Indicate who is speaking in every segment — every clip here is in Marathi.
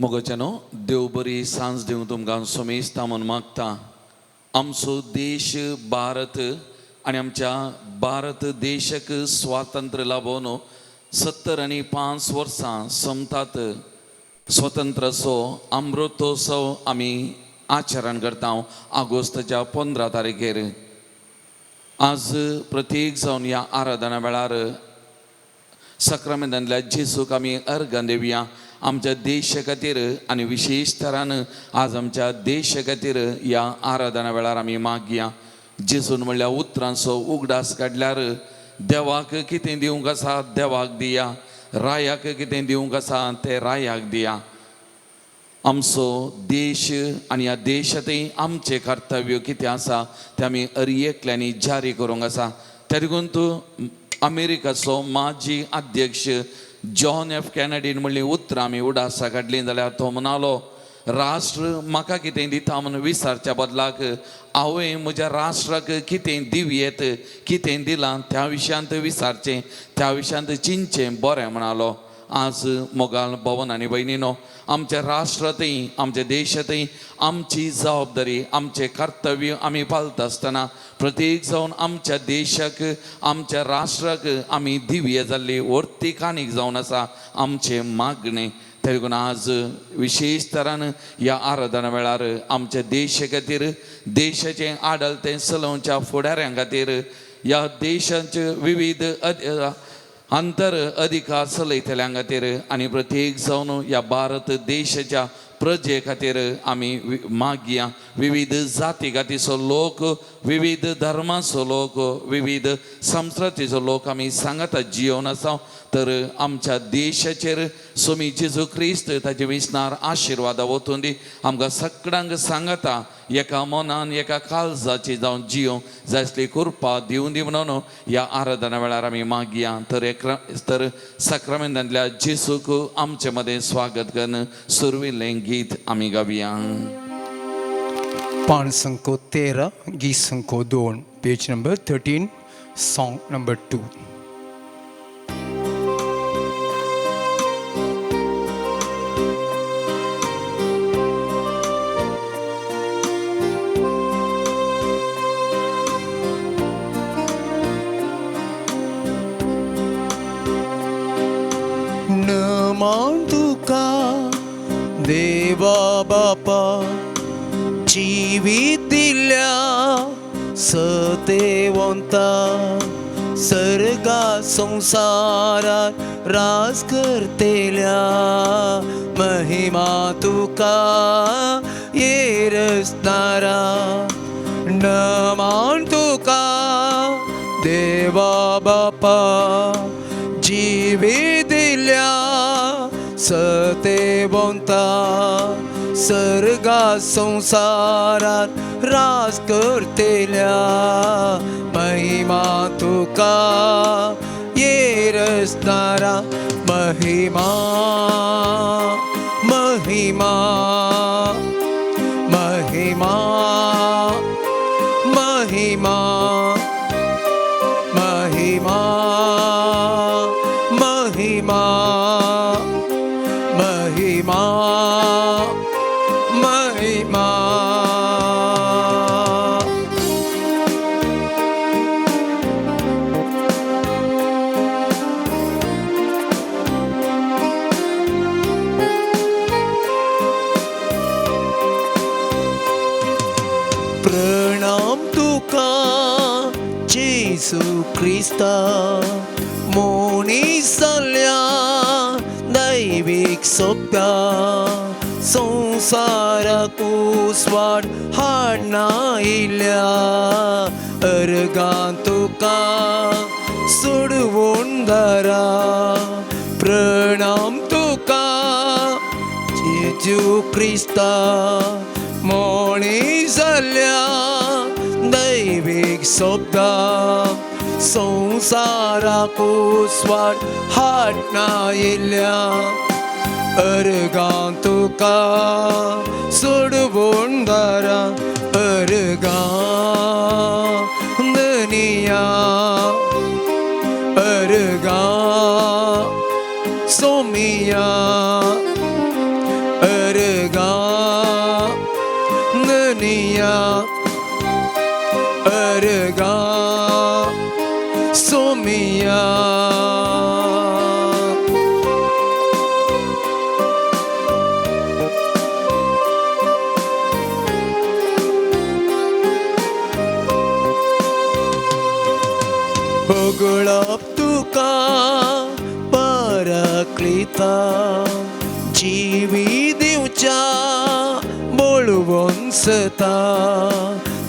Speaker 1: मोगाच्यानो देव बरी सांज दिवं तुमकां सोमेस्ता म्हूण मागता. आमचो देश भारत आनी आमच्या भारत देशाक स्वातंत्र्य लाभून 75 वर्सां सोमतात. स्वतंत्राचो अमृतोत्सव आमी आचरण करता ऑगस्टच्या 15 तारखेर. आज प्रत्येक जावन ह्या आराधना वेळार सक्रामेंतांतल्या जेजूक आमी अर्घ दिवया. आमच्या देशा खातीर आनी विशेश तरान आज आमच्या देशा खातीर ह्या आराधना वेळार आमी मागया. जेजून म्हणल्या उतरांचो उगडास काडल्यार देवाक कितें दिवंक आसा देवाक दिया, रायाक कितें दिवंक आसा तें रायाक दिया. आमचो देश आनी ह्या देशांतय आमचें कर्तव्य कितें आसा तें आमी एकल्यांनी जारी करूंक आसा. त्या देखून तूं अमेरिकाचो माजी अध्यक्ष जॉन एफ कॅनेडीन म्हणली उतरां आमी उडासा काडली जाल्यार तो म्हणालो, राष्ट्र म्हाका कितें दिता म्हणून विचारच्या बदलाक हांवें म्हज्या राष्ट्राक कितें दिवयेत, कितें दिलां त्या विशयांत विचारचें, त्या विशयांत चिंतचें बरें म्हणालो. आज मोगाल भवन आनी भयणीनो, आमच्या राष्ट्रांतय आमच्या देशांतय आमची जबाबदारी आमचें कर्तव्य आमी पालता आसतना प्रत्येक जावन आमच्या देशाक आमच्या राष्ट्राक आमी दिव्य जाल्ली व्हरती काणीक जावन आसा आमचें मागणें. त्या देखून आज विशेश तरान ह्या आराधना वेळार आमच्या देशा खातीर, देशाचें आडलतें चलोवच्या फुडाऱ्यां खातीर, ह्या देशाचे विविध अंतर अधिकार चलयतल्यां खातीर आनी प्रत्येक जावन ह्या भारत देशाच्या प्रजे खातीर आमी मागया. विविध जाती खातीरचो लोक, विविध धर्माचो लोक, विविध संस्कृतीचो लोक आमी सांगाता जियोन आसा. तर आमच्या देशाचेर सोमी जेजू क्रिस्त ताचे विस्नार आशिर्वाद वतून दी. आमकां सगळ्यांक सांगता एका मनान एका काळजाची जावन जियो जाय कृपा दिवून दी म्हणून ह्या आराधना वेळार आमी मागया. तर सक्रामेंतांतल्या जेजूक आमचे मदें स्वागत करून सुरविल्लें गीत आमी गावया.
Speaker 2: पान संको 13, गीत संको 2, पेज नंबर 13, सॉन्ग नंबर 2.
Speaker 3: मान तुका देवा बापा जिवीत दिल्या सतेवंता, सर्गा संसारात राज करतेल्या महिमा तुका येरसतारा. नमान तुका देवा बापा जिवीत दिल्या सतेवंता, सर्गा संसारात राज करतेल्या महिमा तुका येरसतारा. महिमा महिमा महिमा महिमा महिमा महिमा महिमा महिमा. प्रणाम तुका जेजू क्रिस्ता, मोनिसल्या दैविक सोप्या संसाराक उसवाड हाडना इल्या अर्गां तुका सोडवून दारा. प्रणाम तुका जेजू क्रिस्ता, मोणी जाल्ल्या दैविक सोप्या संसाराक उसवाड हाडना इल्या अर्गां तुका सोडवून दारा. अर्गां दुनिया अर्गां सोमिया अर्गा सोमिया होगळप तुका पराक्लिता जिवी दिवच्या बोळवंसता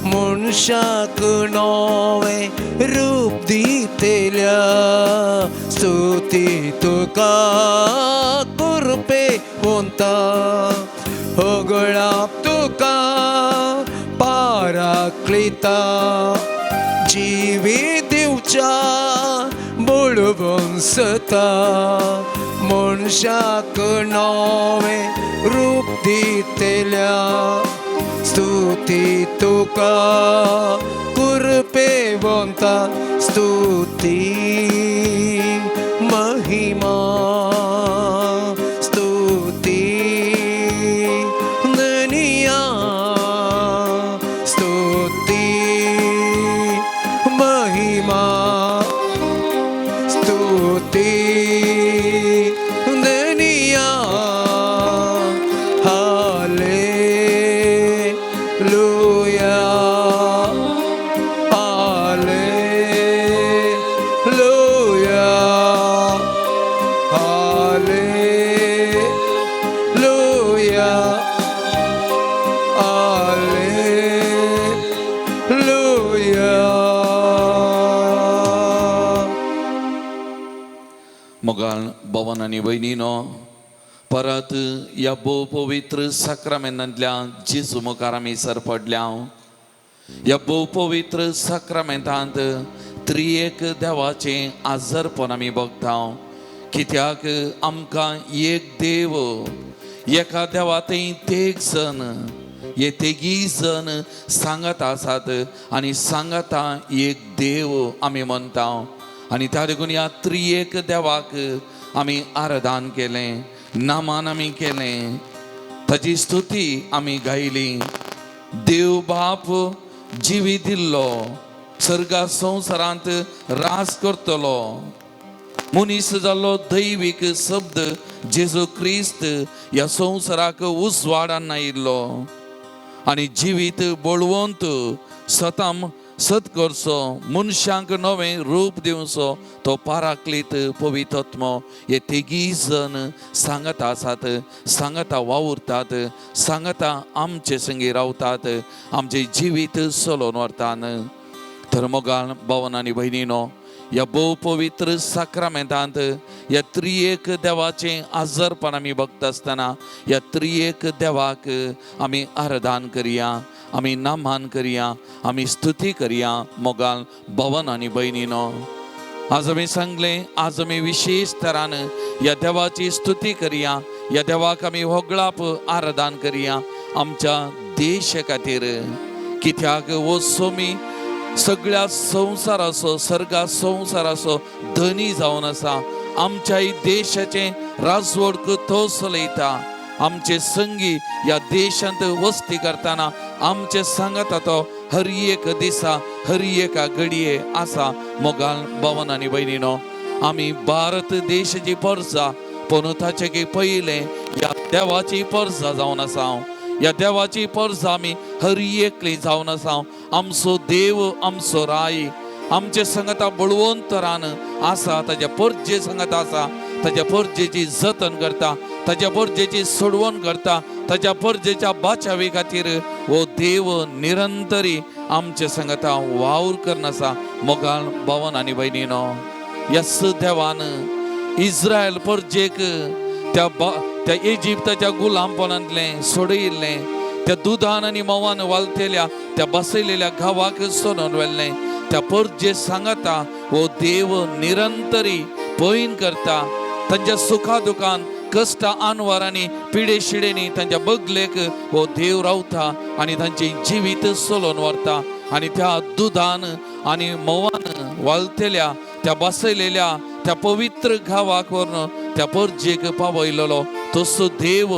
Speaker 3: मनशाक नवे रूप दितेल्या स्तुती तुका कुरपे वंता होगळप तुका पराक्लिता जिवी दिवच्या बोळवंसता मनशाक नवे रूप दितेल्या स्तुती तुका कुरपे वंता स्तुती महिमा स्तुती ननिया स्तुती महिमा स्तुती ननिया हालेलुया हालेलुया हालेलुया
Speaker 1: मोगाळ भवन आणि बहिणीनो, परत या भोव पवित्र साक्रामेंतांतल्या जेजू मुखार आमी सरपडल्या. या भोव पवित्र साक्रामेंतांत त्रिएक देवाचे आजरपण आमी बगता. कित्याक आमकां एक देव, एका देवातय तेग जण, हे तेगी जण सांगत आसात आनी सांगता एक देव आमी म्हणटा. आनी त्या देखून ह्या त्रिएक देवाक आमी आराधन केलें, नामान आमी केलें, ताची स्तुती आमी गायली. देव बाप जिवी दिल्लो, सर्गा संवसारांत रास करतलो, मनीस जाल्लो दैवीक शब्द जेजू क्रिस्त ह्या संवसाराक उजवाडान आयिल्लो आनी जिवीत बळवंत सताम सत करचो, मनशांक नवें रूप दिवचो तो पाराक्लीत पवित्रात्मो हे तिगी जण सांगता आसात, सांगता वावुरतात, सांगता आमचे संगी रावतात, आमचे जिवीत चलोवन व्हरतात. तर मोगाळ भावन आनी भयणीनो, ह्या भोव पवित्र साक्रामेंतांत ह्या त्रिएक देवाचें आजरपण आमी बगता आसतना ह्या त्रिएक देवाक आमी आराधन करया, आमी नामान करया, आमी स्तुती करया. मोगाळ भवन आनी भयणीनो, आज आमी सांगलें, आज आमी विशेश तरान ह्या देवाची स्तुती करया, ह्या देवाक आमी होगळाप आराधन करया आमच्या देश खातीर. कित्याक हो सोमी सगळ्या संवसाराचो, सर्गा संवसाराचो धनी जावन आसा. आमच्याय देशाचें राजवट तो चलयता. आमचे संगी ह्या देशांत वस्ती करतना आमचे सांगता तो हर एक दिसा, हर एका घडये आसा. मोगाळ भावन आनी भयणीनो, आमी भारत देशाची परजा पूण ताचे पयलें ह्या देवाची परजा जावन आसा. ह्या देवाची परजा आमी हर एकली जावन आसा. आमचो देव, आमचो राय आमचे संगता बळवंतरान आसा, ताच्या परजे संगत आसा, ताच्या परजेची जतन करता, ताच्या परजेची सोडवण करता, ताच्या परजेच्या बाचावे खातीर हो देव निरंतरी आमचे संगता वावर करन आसा. मोगाळ भावन आनी भयणीनो, ह्याच देवान इस्रायल परजेक त्या इजिप्ताच्या गुलामपणांतलें सोडयिल्लें, त्या दुदान आनी मोवान वालतेल्या त्या बसयलेल्या गांवाक सोडून व्हेल्लें. त्या परजे सांगता हो देव निरंतरी पयन करता. तांच्या सुखा दुखान, कश्ट आनवारांनी, पिडे शिडेनी तांच्या बगलेक हो देव रावता आनी तांचे जिवीत चलोवन व्हरता. आनी त्या दुदान आनी मोवान वालतेल्या त्या बसयलेल्या त्या पवित्र गांवाक व्हरून त्या परजेक पावयलेलो तसो देव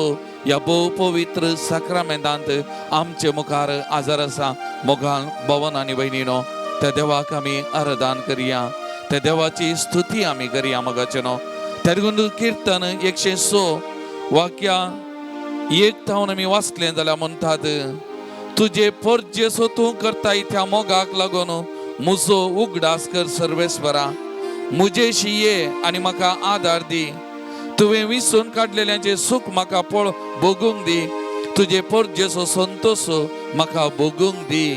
Speaker 1: या भोव पवित्र साक्रामेंतांत आमचे मुखार आजार आसा मोगाल भवन आनी भयणीनो त्या देवाक आमी आराधन करिया त्या देवाची स्तुती आमी करिया मोगाचेनो तेरगुंद कीर्तन 106 वाक्या एक थावन आमी वाचले जाल्यार म्हणटात तुझे पर्जे सो तूं करताय त्या मोगाक लागून मुजो उगडास कर सर्वेस्वरा मुजेशी ये आनी म्हाका आदार दी तुवें विसरून काडलेल्यांचे सुख म्हाका पळ भोगूंक दी तुझे पर्जेचो संतोष म्हाका भोगूंक दी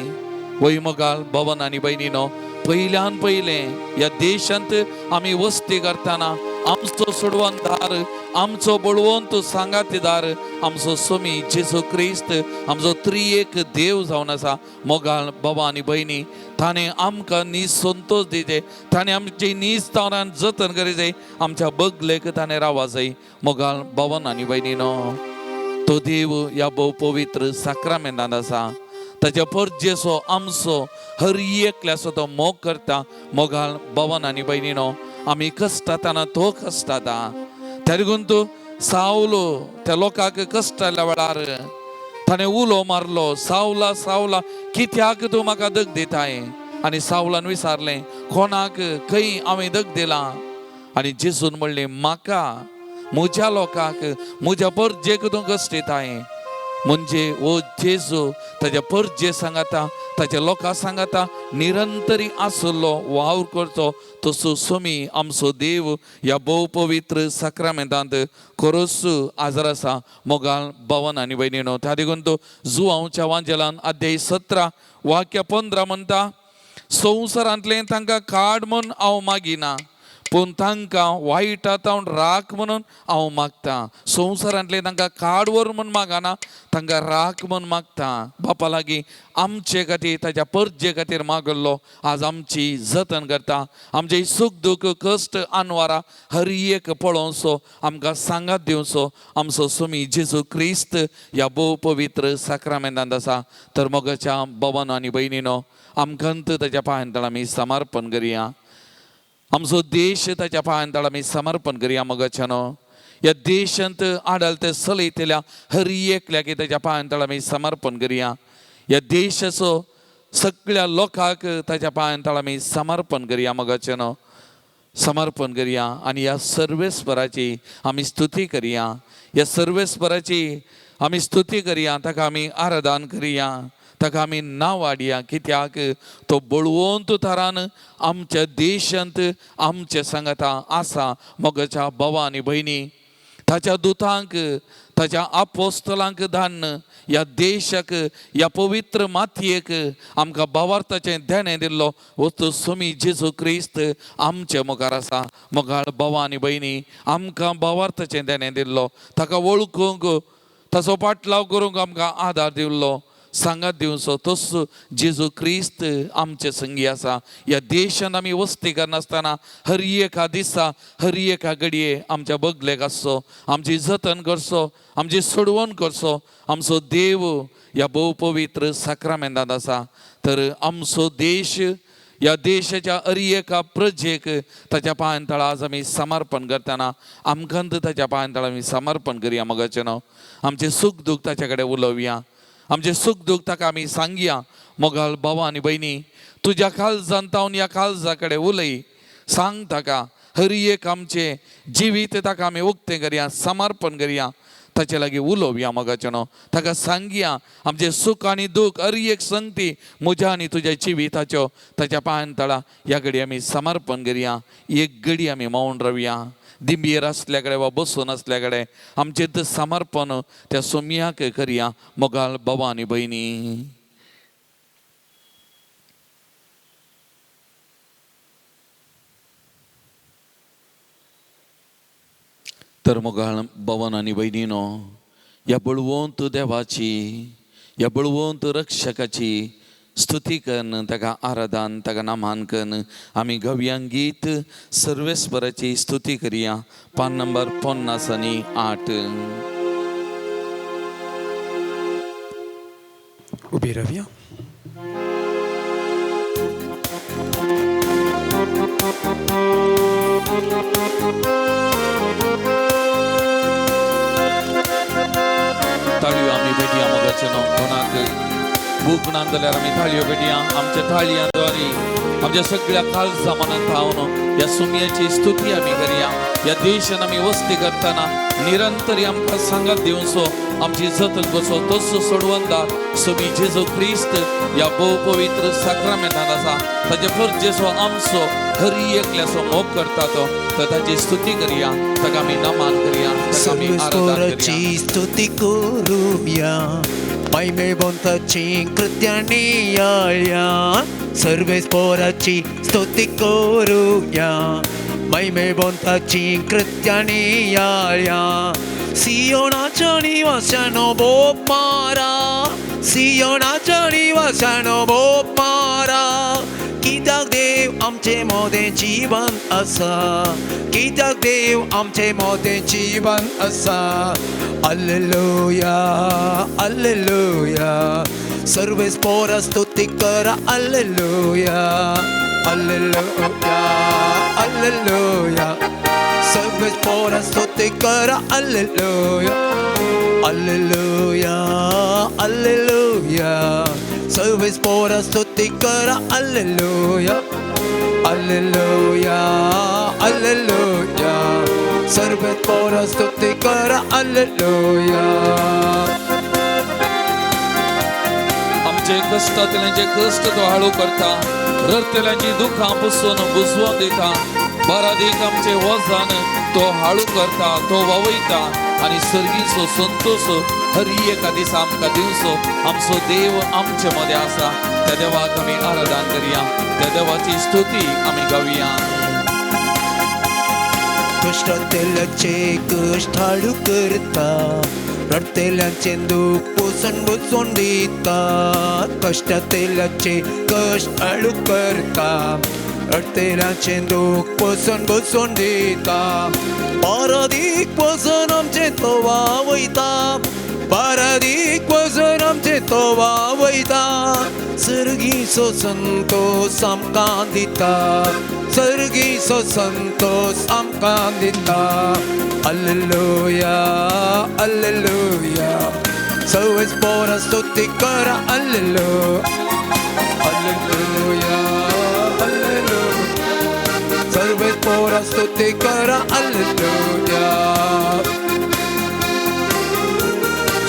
Speaker 1: वय मोगाल भवन आनी भयणीनो पयल्यान पयले ह्या देशांत आमी वस्ती करतना आमचो सोडवणदार आमचो बळवंत सांगातेदार आमचो स्वामी जेजू क्रिस्त आमचो त्रिएक देव जावन आसा मोगाल बाबा आनी भयणी ताणें आमकां नीज संतोष दिते ताणें आमची नीज तावरान जतन करीत आमच्या बगलेक ताणें रावा जाय मोगाल भवन आनी भयणीनो तो देव ह्या भोव पवित्र साक्रामेंतांत आसा ताच्या पर्जेचो आमचो हर एकल्याचो तो मोग करता मोगाल भवन आनी भयणीनो आमी कश्टाताना तो कश्टाता तेरगून तूं सावलो त्या लोकांक कश्टाल्या वेळार ताणें उलो मारलो सावला सावला कित्याक तूं म्हाका दग दिताय आनी सावलान विचारलें कोणाक खंय हांवें दग दिलां आनी जेजून म्हणलें म्हाका म्हज्या लोकांक म्हज्या पर्जेक तूं कश्ट दिताय म्हणजे ओ जेजू ताच्या पर्जे सांगाता ताच्या लोकां सांगाता निरंतरी आसलो वावर करचो तसो स्वामी आमचो देव ह्या भोव पवित्र साक्रामेंतांत खरोच आजार आसा मोगाल भवन आनी भयणीनो त्या देखून तो जुआंवच्या वांजेलान अध्याय 17 वाक्य 15 म्हणटा संवसारांतले तांकां काड म्हूण हांव मागिना पूण तांकां वायटांत राख म्हणून हांव मागतां संवसारांतले तांकां काड व्हर म्हूण मागना तांकां राख म्हूण मागता बापा लागीं आमचे खातीर ताच्या पर्जे खातीर मागल्लो आज आमची जतन करता आमचे सुख दूख कश्ट आनवारा हर एक पळोवचो आमकां सांगात दिवचो आमचो स्वामी जेजू क्रिस्त ह्या भोव पवित्र साक्रामेंतांत आसा तर मोगाच्या भवन आनी भयणीनो आमकांत ताच्या पांयांतळ आमी समर्पण करुया आमचो देश ताच्या पांयांतळ आमी समर्पण करुया मोगाच्यानो ह्या देशांत आडलते चलयतल्या हर एकल्याक ताच्या पांयांतळ आमी समर्पण करुया ह्या देशाचो सगळ्या लोकांक ताच्या पांयांतळ आमी समर्पण करुया मोगाच्यानो समर्पण करुया आनी ह्या सर्वेस्वराची आमी स्तुती करुया ह्या सर्वेस्वराची आमी स्तुती करुया ताका आमी आराधन करुया ताका आमी नांव वाडया कित्याक तो बळवंत तरान आमच्या देशांत आमचे सांगाता आसा मोगाच्या भावा आनी भयणी ताच्या दुतांक ताच्या आपोस्तलांक धाडन ह्या देशाक ह्या पवित्र मातयेक आमकां भावार्थाचें देणें दिल्लो वस्तू स्वामी जेजू क्रिस्त आमचे मुखार आसा मोगाळ भावा आनी भयणी आमकां भावार्थाचें देणें दिल्लो ताका वळखूंक ताचो पाटलाव करूंक आमकां आदार दिल्लो सांगात दिवचो तसो जेजू क्रिस्त आमचे संगी आसा ह्या देशांत आमी वस्ती करनासतना हर एका दिसा हर एका घडये आमच्या बगलेक आसचो आमची जतन करचो आमची सोडवण करचो आमचो देव ह्या भोव पवित्र साक्रामेंतांत आसा तर आमचो देश ह्या देशाच्या हर एका प्रजेक ताच्या पांयांतळ आज आमी समर्पण करतना आमकांत ताच्या पांयांतळ आमी समर्पण करुया मोगाचेनो आमचे सुख दूख ताचे कडेन उलोवया आमचे सुख दूख ताका आमी सांगया मोगाल भावा आनी भयणी तुज्या काळजांत तावन ह्या काळजा कडेन उलय सांग ताका हर एक आमचे जिवीत ताका आमी उक्तें करया समर्पण करया ताचे लागीं उलोवया मोगाचेनो ताका सांगया आमचे सुख आनी दूख हर एक संगती म्हज्या आनी तुज्या जिविताच्यो ताच्या पांयांतळा ह्या घडी आमी समर्पण करया एक घडी आमी मौन रावया दिंबीर असल्या कडेन वा बसून असल्या कडेन आमचें समर्पण त्या सोम्याक करया मोगाल भावा आनी भयणी तर मोगाळ भवन आनी भयणीनो ह्या बळवंत देवाची ह्या बळवंत रक्षकाची स्तुती करून ताका आराधन ताका नामान करून आमी गव्यांक गीत सर्वेस्वराची स्तुती करुया पान नंबर 58
Speaker 2: उबी रावया
Speaker 1: आमी भेटया मोगाचेनो कोणाक भूक ना जाल्यार आमी थाळयो भेटया आमच्या थाळयांद्वारे आमच्या सगळ्या काल जमानात रावन या सुमयाची स्तुती आमी करया या देशान आमी वस्ती करताना निरंतर आमकां सांगात दिवचो आमची जतन कसो तसो सोडवंदा सुमी जेजू क्रिस्त या भोव पवित्र साक्रामेंतान आसा ताचे फर्जेचो आमचो हरी एकल्याचो मोग करता तो तर ताची स्तुती करया ताका आमी नमान करया ताका आमी आराधना करया
Speaker 3: सर्वेस्वराची स्तुती करूया महिमे बोंताची कृत्यानी याळ्या सर्वेस्वराची स्तुती करूया महिमे बोंताची कृत्यानी याळ्या सियोनाच्या निवासानो बोप मारा सियोनाच्या निवासानो बोप मारा कित्याक देव आमचे मोदें जीवन आसा कित्याक देव आमचे मोदें जीवन आसा हालेलुया हालेलुया सर्वेस्वरा स्तुती करा हालेलुया हालेलुया हालेलुया सर्वेस्वरा स्तुती करा हालेलुया हालेलुया हालेलुया सर्वेस्वरा स्तुती करा हालेलुया हालेलुया हालेलुया सर्वेस्वरा स्तुती करा हालेलुया
Speaker 1: आमचे कष्टांतल्याचे कष्ट तो हाळू करता रडतल्यांची दुःखां पुसून बुजवून दिता बरादीक आमचे वजन तो हाळू करता तो ववयता आणि सर्गीचो संतोष हर एका दिसा आमकां दिवचो आमचो देव आमचे मदें आसा त्या देवाक आमी आराधना करया त्या देवाची स्तुती आमी गावया
Speaker 3: कष्टांतल्याचे कष्ट हाळू करता रडतल्यांचे दुःख पुसून बुजवून दिता कष्टांतल्याचे कष्ट हाळू करता रडतल्यांचे दुःख पुसून बुजवून दिता बारादीक वचन आमचे तो वावयता बारादीक वचन आमचे तो वावयता सर्गीचो संतोष आमकां दिता सर्गीचो संतोष आमकां दिता हालेलुया हालेलुया सर्वेस्वरा स्तुती करा हालेलुया हालेलुया हालेलुया सर्वेस्वरा स्तुती करा हालेलुया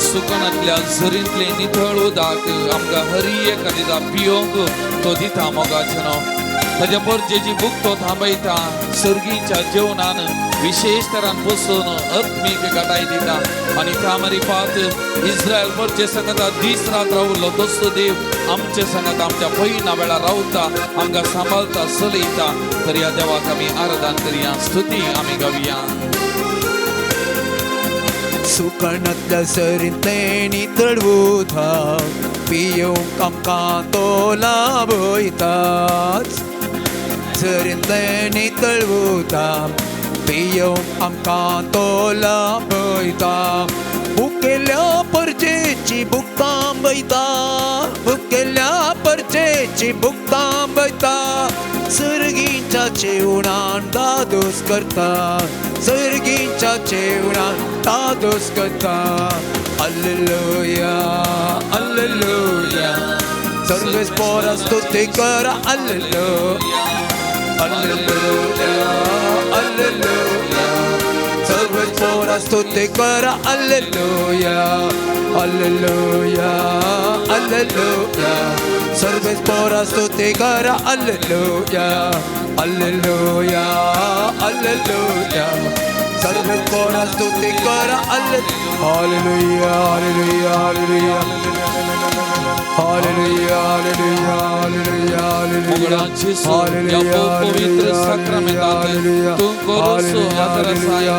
Speaker 1: सुकणातल्या झरींतले नितळ उदक आमकां हरी एका दिसा पियोंक तो दिता मोगाचनो ताच्या परजेची भूक तो थांबयता सर्गीच्या जेवणान विशेष तरान बसून आत्मीक घटाय दिता आणि कामारी पात इस्रायल परचे संगता दीस रात रावलो तसो देव आमचे संगत आमच्या पैना वेळा रावता आमकां सांबाळता चलयता तर या देवाक आमी आराधना करया स्तुती आमी गावया
Speaker 3: सुकणातल्या सरींतले नितळ उदक पियोंक आमकां तो लाभयता सरींतले नितळ उदक पियोंक आमकां तो लाभयता भुकेल्या परचेची भूक थांबयता भुकेल्या परचेची भूक थांबयता सर्गीच्या जेवणान दादोस करता सर्गीच्या जेवणान दादोस करता हालेलुया हालेलुया सर्वेस्वरा स्तुती करा हालेलुया हालेलुया हालेलुया सर्वेस्वरा स्तुती करा हालेलुया हालेलुया हालेलुया सर्वेस्वरा स्तुती करा हालेलुया हालेलुया हालेलुया सर्वेस्वरा स्तुती करा hallelujah hallelujah hallelujah hallelujah hallelujah hallelujah
Speaker 1: मुगडांची सूर या पवित्र साक्रामेंतांत तू कोरोसो हातरसाया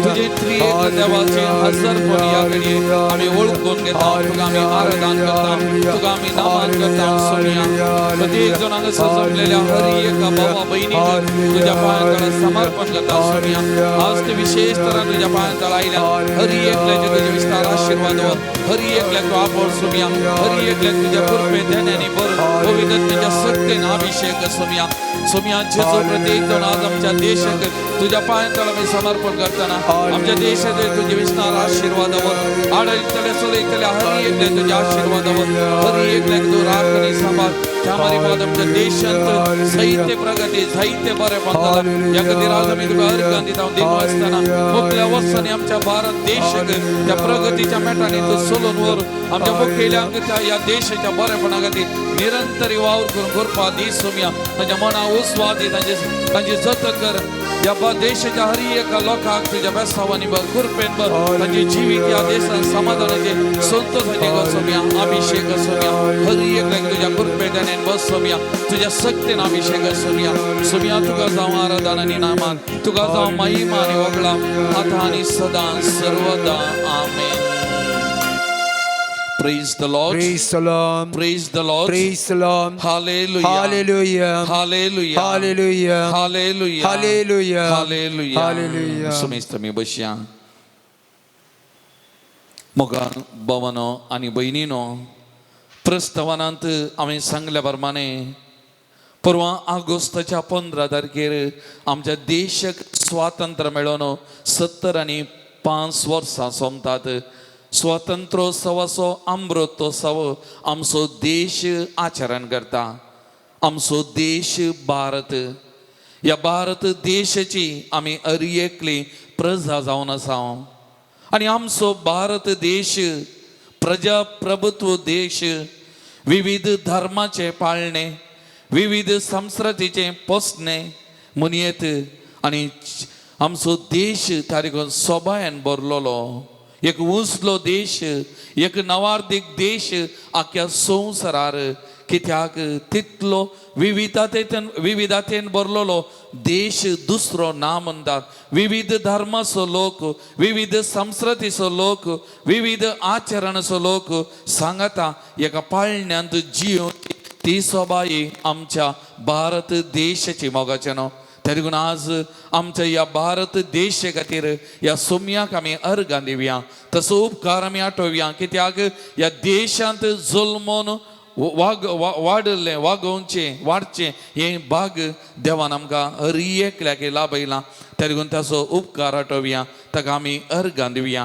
Speaker 1: तुझे त्रिएक देवाचे हजरपण याकडे आम्ही ओळखून घेता तुका आम्ही आराधना करता तुका आम्ही नमन करता सोनिया प्रत्येक जणांना सजवलेल्या हर एका भावा बहिणीने तुझ्या पायांकडे समर्पण करता सोनिया आज विशेष तरान तुझ्या पायांतळा आयल्या हरी एकल्याचे तुझे विस्तार आशीर्वाद वर हरी एकल्याक तू आपोळ सुमिया हरी एकल्याक तुझ्या कृपे ध्यानाने भरून पवित्रतेच्या सत्तेन अभिषेक सुमिया सुमिया जेजू प्रत्येक जण आज आमच्या देशाक तुझ्या पायांतळा मी समर्पण करताना आमच्या देशाचे तुझे विस्तार आशीर्वादावर आडळीतल्या सोलईतल्या हरी एकल्या तुझ्या आशीर्वादावर हरी एकल्याक तू राखणी सांभाळ त्यामारी बाद आमच्या देशांत साहित्य प्रगती साहित्य बरे पंथाला या कधी राज आम्ही तुका अर्घांनी जाऊन दिलो असताना मुखल्या वर्षांनी आमच्या भारत देशाक त्या प्रगतीच्या मेटाने तू सोलून वर आमच्या मुखेल्यांक त्या या देशाच्या बरेपणा खातीर निरंतर वावर करून कृपा दी सुमिया तांच्या मना उस्वाद दी तांची जतन कर या देशाच्या हरी एका लोकांक तुझ्या बेसावानी बघ कृपेन बघ तांची जिवीत या देशात समाधानाचे संतोषाचे कर सुमिया अभिषेक सुमिया हरी एकल्याक तुझ्या कृपेने बस सुमिया तुझ्या सक्तीन अभिषेक सुमिया सुमिया तुका जावं आराधना आणि नामान तुका जावं महिमा आणि वगळा आता आणि सदा सर्वदा आमेन. Praise the Lord.
Speaker 3: Praise the Lord.
Speaker 1: Praise the Lord.
Speaker 3: Praise the Lord.
Speaker 1: Hallelujah.
Speaker 3: Hallelujah.
Speaker 1: Hallelujah.
Speaker 3: Hallelujah.
Speaker 1: Hallelujah.
Speaker 3: Hallelujah.
Speaker 1: Hallelujah.
Speaker 3: Hallelujah.
Speaker 1: सुमेस्त मी बसया. मोगा भवनो आणि बहिणीनो प्रस्तावनांत आम्ही सांगल्या प्रमाणे परवा ऑगस्टच्या 15 तारखेर आमच्या देशाक स्वातंत्र्य मेळोन 70 आणि 5 वर्सां सोंपतात. स्वातंत्र्योत्सवाचो अमृतोत्सव आमचो देश आचरण करता. आमचो देश भारत या भारत देशाची आमी अरियेकली प्रजा जावन आसा आणि आमचो भारत देश प्रजाप्रभुत्व देश विविध धर्माचे पाळणे विविध संस्कृतीचे पोसणे मुनियेत आणि आमचो देश तारीख सोबायान भरलेलो एक उंचलो देश एक नवार्धीक देश आख्या संवसारार कित्याक तितलो विविधतेन भरलेलो देश दुसरो ना म्हणटात. विविध धर्माचो लोक विविध संस्कृतीचो लोक विविध आचरणाचो लोक सांगता एका पाळण्यांत जीव ती सोबाई आमच्या भारत देशाची मोगाचें न्हू. तरीकून आज आमच्या या भारत देशा खातीर या सोम्याक आमी अर्घां दिवया तसो उपकार आमी आठोवया कित्याक या देशांत जुल्मोन वाडले वाडचे हे भाग देवान आमकां हरी एकल्याक लाभयला. तरीकून ताचो उपकार आठोवया ताका आमी अर्घां दिवया.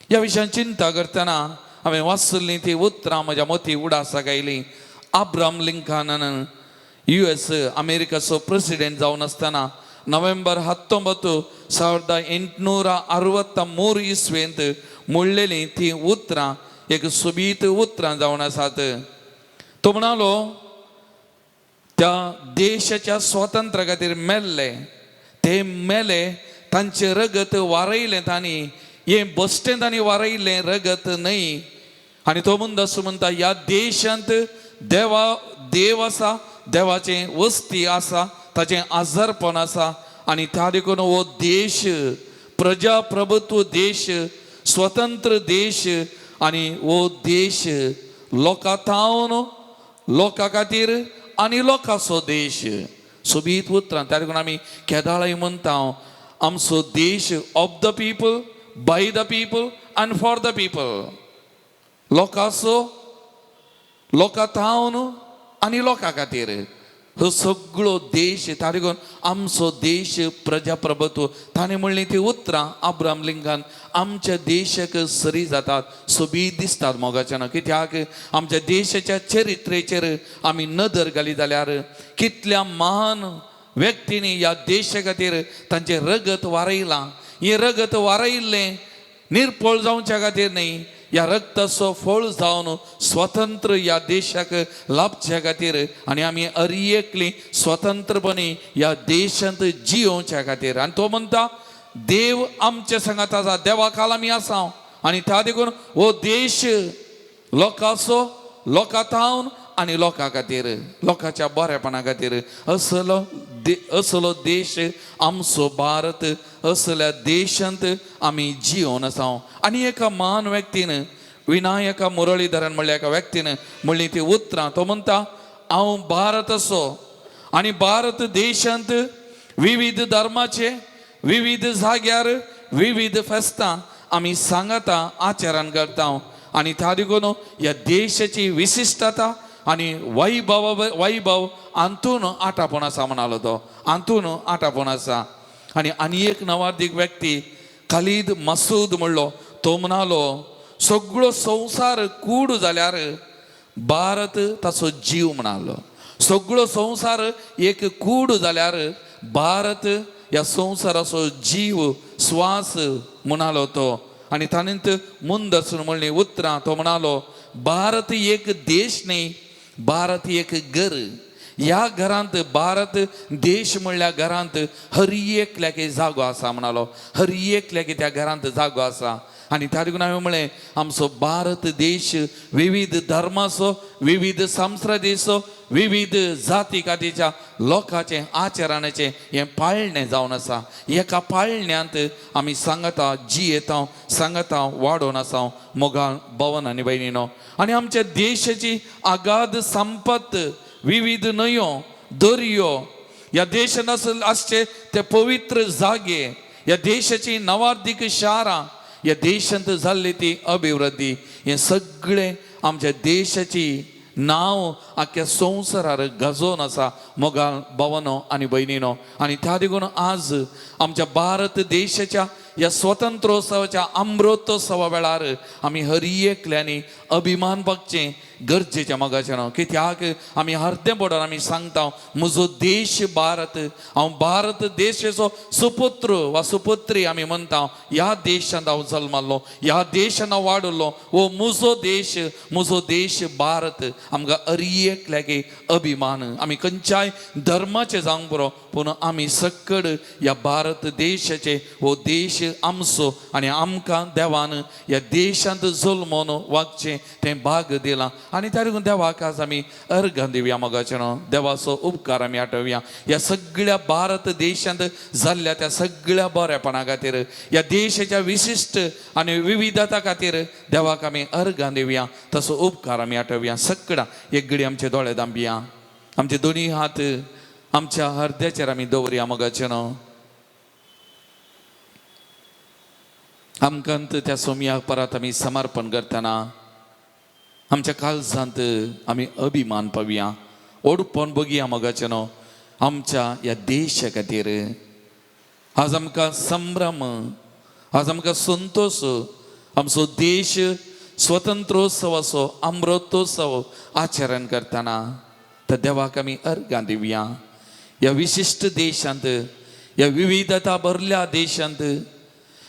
Speaker 1: ह्या विशयान चिंता करतना हांवें वाचली ती उतरां म्हज्या मती उडासाक आयली. अब्राहम लिंकनान US अमेरिकाचो प्रेसिडेंट जावन आसतना नोव्हेंबर 19, 1863 इसवेंत म्हणलेली ती उतरां एक सोबीत उतरां जावन आसात. तो म्हणालो त्या देशाच्या स्वातंत्र्या खातीर मेल्ले ते मेले तांचे रगत वारयलें तांणी हे बसतें तांणी वारयलें रगत न्हय. आनी तो म्हणटा म्हणटा ह्या देशांत देव आसा देवाचें वस्ती आसा ताचें आजारपण आसा आनी त्या देखून हो देश प्रजाप्रभुत्व देश स्वतंत्र देश आनी हो देश लोकां खातीर आनी लोकांचो देश सोबीत उतरां. त्या देखून आमी केदाळय म्हणटा आमचो देश of the people by the people आनी फॉर द पीपल. लोकां आनी लोकां खातीर हो सगळो देश तारीखून आमचो देश प्रजाप्रभुत्व ताणें म्हणली ती उतरां अब्राहम लिंकन आमच्या देशाक सरी जातात सोबीत दिसतात मोगाचें ना. कित्याक आमच्या देशाच्या चरित्रेचेर आमी नदर घाली जाल्यार कितल्या महान व्यक्तींनी ह्या देशा खातीर तांचें रगत वारयलां. हें रगत वारयल्लें निर्पळ जावच्या खातीर न्हय या रक्ताचो फळ जावन स्वतंत्र या देशाक लाभच्या खातीर आनी आमी अरियेकली स्वतंत्रपणी या देशांत जियोवच्या खातीर. आनी तो म्हणटा देव आमच्या संगात आसा देवाखाल आमी आसा आनी त्या देखून हो देश लोकां आनी लोकां खातीर लोकांच्या बरेपणा खातीर असलो देश आमचो भारत असल्या देशांत आमी जियोन आसा. आनी एका महान व्यक्तीन विनायका मुरळीधरन म्हणल्या एका व्यक्तीन म्हणली ती उतरां. तो म्हणटा हांव भारत असो आनी भारत देशांत विविध धर्माचे विविध जाग्यार विविध फेस्तां आमी सांगाता आचरण करता आणि त्या देखून ह्या देशाची विशिष्टता आणि वैभव आंतून आटापण आसा म्हणालो तो आंतून आटापण आसा आणि एक नवार्धीक व्यक्ती खलीद मसूद म्हणलो तो म्हणालो सगळो संसार कूड जाल्यार भारत ताचो जीव म्हणालो सगळो संसार एक कूड जाल्यार भारत ह्या संसाराचो जीव श्वास म्हणालो तो आणि ताणेंत मुंदसून म्हणली उतरां तो म्हणालो भारत एक देश न्ही भारत एक घर ह्या घरांत भारत देश म्हणल्या घरांत हर एकल्याक जागो आसा म्हणालो हर एकल्याक त्या घरांत जागो आसा आणि त्या देखून हांवें म्हळें आमचो भारत देश विविध धर्माचो विविध संस्कृतीचो विविध जाती कातीच्या लोकांचे आचरणाचे हे पाळणें जावन आसा एका पाळण्यांत आमी सांगता जियेता सांगता वाडोवन आसा मोगाळ भवन आनी भयणीनो आनी आमच्या देशाची आगाध संपत विविध न्हंयो दर्यो ह्या देशान आसचे ते पवित्र जागे ह्या देशाची नवार्धीक शारां ह्या देशांत जाल्ली ती अभिवृद्धी हे सगळे आमच्या देशाची नांव आख्या संवसारार गाजोवन आसा मोगाळ भवनो आनी भयणीनो आनी त्या देखून आज आमच्या भारत देशाच्या ह्या स्वतंत्रोत्सवाच्या अमृतोत्सवा वेळार आमी हर एकल्यांनी अभिमान बघचें गरजेचें मोगाचें न्हू कित्याक आमी अर्दें पडोन आमी सांगता म्हजो देश भारत हांव भारत देशाचो सुपुत्र वा सुपुत्री आमी म्हणटा ह्या देशांत हांव जल्मालो ह्या देशांत हांव वाडलो वो म्हजो देश भारत आमकां हर एकल्याक अभिमान आमी खंयच्याय धर्माचे जावंक पुरो पूण आमी सक्कड ह्या भारत देशाचे हो देश आमचो आनी आमकां देवान ह्या देशांत जल्मोन वागचें तें भाग दिलां आनी त्या देखून देवाक आज आमी अर्घ दिवया मोगाचें न्हू देवाचो उपकार आमी आठवया ह्या सगळ्या भारत देशांत जाल्ल्या त्या सगळ्या बरेपणा खातीर ह्या देशाच्या विशिश्ट आनी विविधता खातीर देवाक आमी अर्घ दिवया तसो उपकार आमी आठवया सगळ्या एक घडी आमचे दोळे दांबया आमचे दोनी हात आमच्या हृदयाचेर आमी दवरया मोगाचें न्हू आमकांत त्या सोमया परत आमी समर्पण करतना आमच्या काळजांत आमी अभिमान पावया ओडपण बगया मोगाचें न्हू आमच्या ह्या देशा खातीर आज आमकां संभ्रम आज आमकां संतोश आमचो देश स्वतंत्रोत्सवाचो अमृतोत्सव आचरण करतना त्या देवाक आमी अर्घां दिवया ह्या विशिश्ट देशांत ह्या विविधता भरल्या देशांत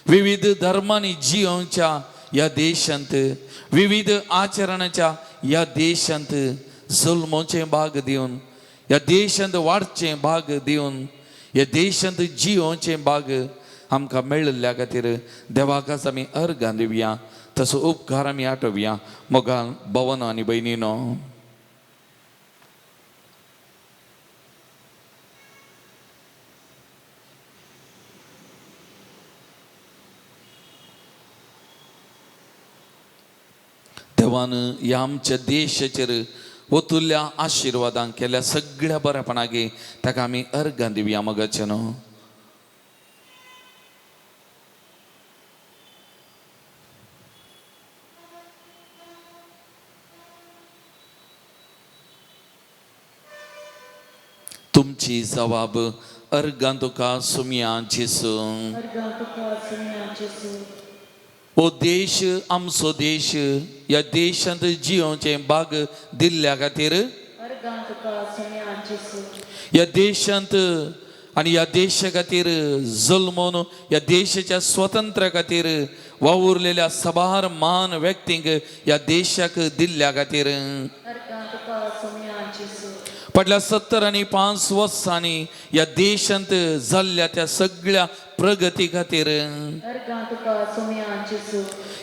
Speaker 1: विविध धर्मांनी जियोवच्या ह्या देशांत विविध आचरणाच्या ह्या देशांत जल्मोचे भाग दिवन ह्या देशांत वाडचे भाग दिवन ह्या देशांत जियोवचे भाग आमकां मेळिल्ल्या खातीर देवाकाच आमी अर्घां दिवया तसो उपकार आमी आठवया मोगाळ भवन आनी भयणीनो देवान ह्या आमच्या देशाचेर ओतुल्ल्या आशिर्वादांक केल्या सगळ्या बरेपणागे ताका आमी अर्घां दिवया मोगाचें न्हू तुमची जबाब अर्घां तुका सुमया जेसू ओ देश आमचो देश ह्या देशांत जियोवचे भाग दिल्ल्या खातीर ह्या देशांत आनी ह्या देशा खातीर जल्मोन ह्या देशाच्या स्वतंत्र खातीर वावुरलेल्या सबार मान व्यक्तींक ह्या देशाक दिल्ल्या खातीर फाटल्या 70 आनी 5 वर्सांनी ह्या देशांत जाल्ल्या त्या सगळ्या प्रगती खातीर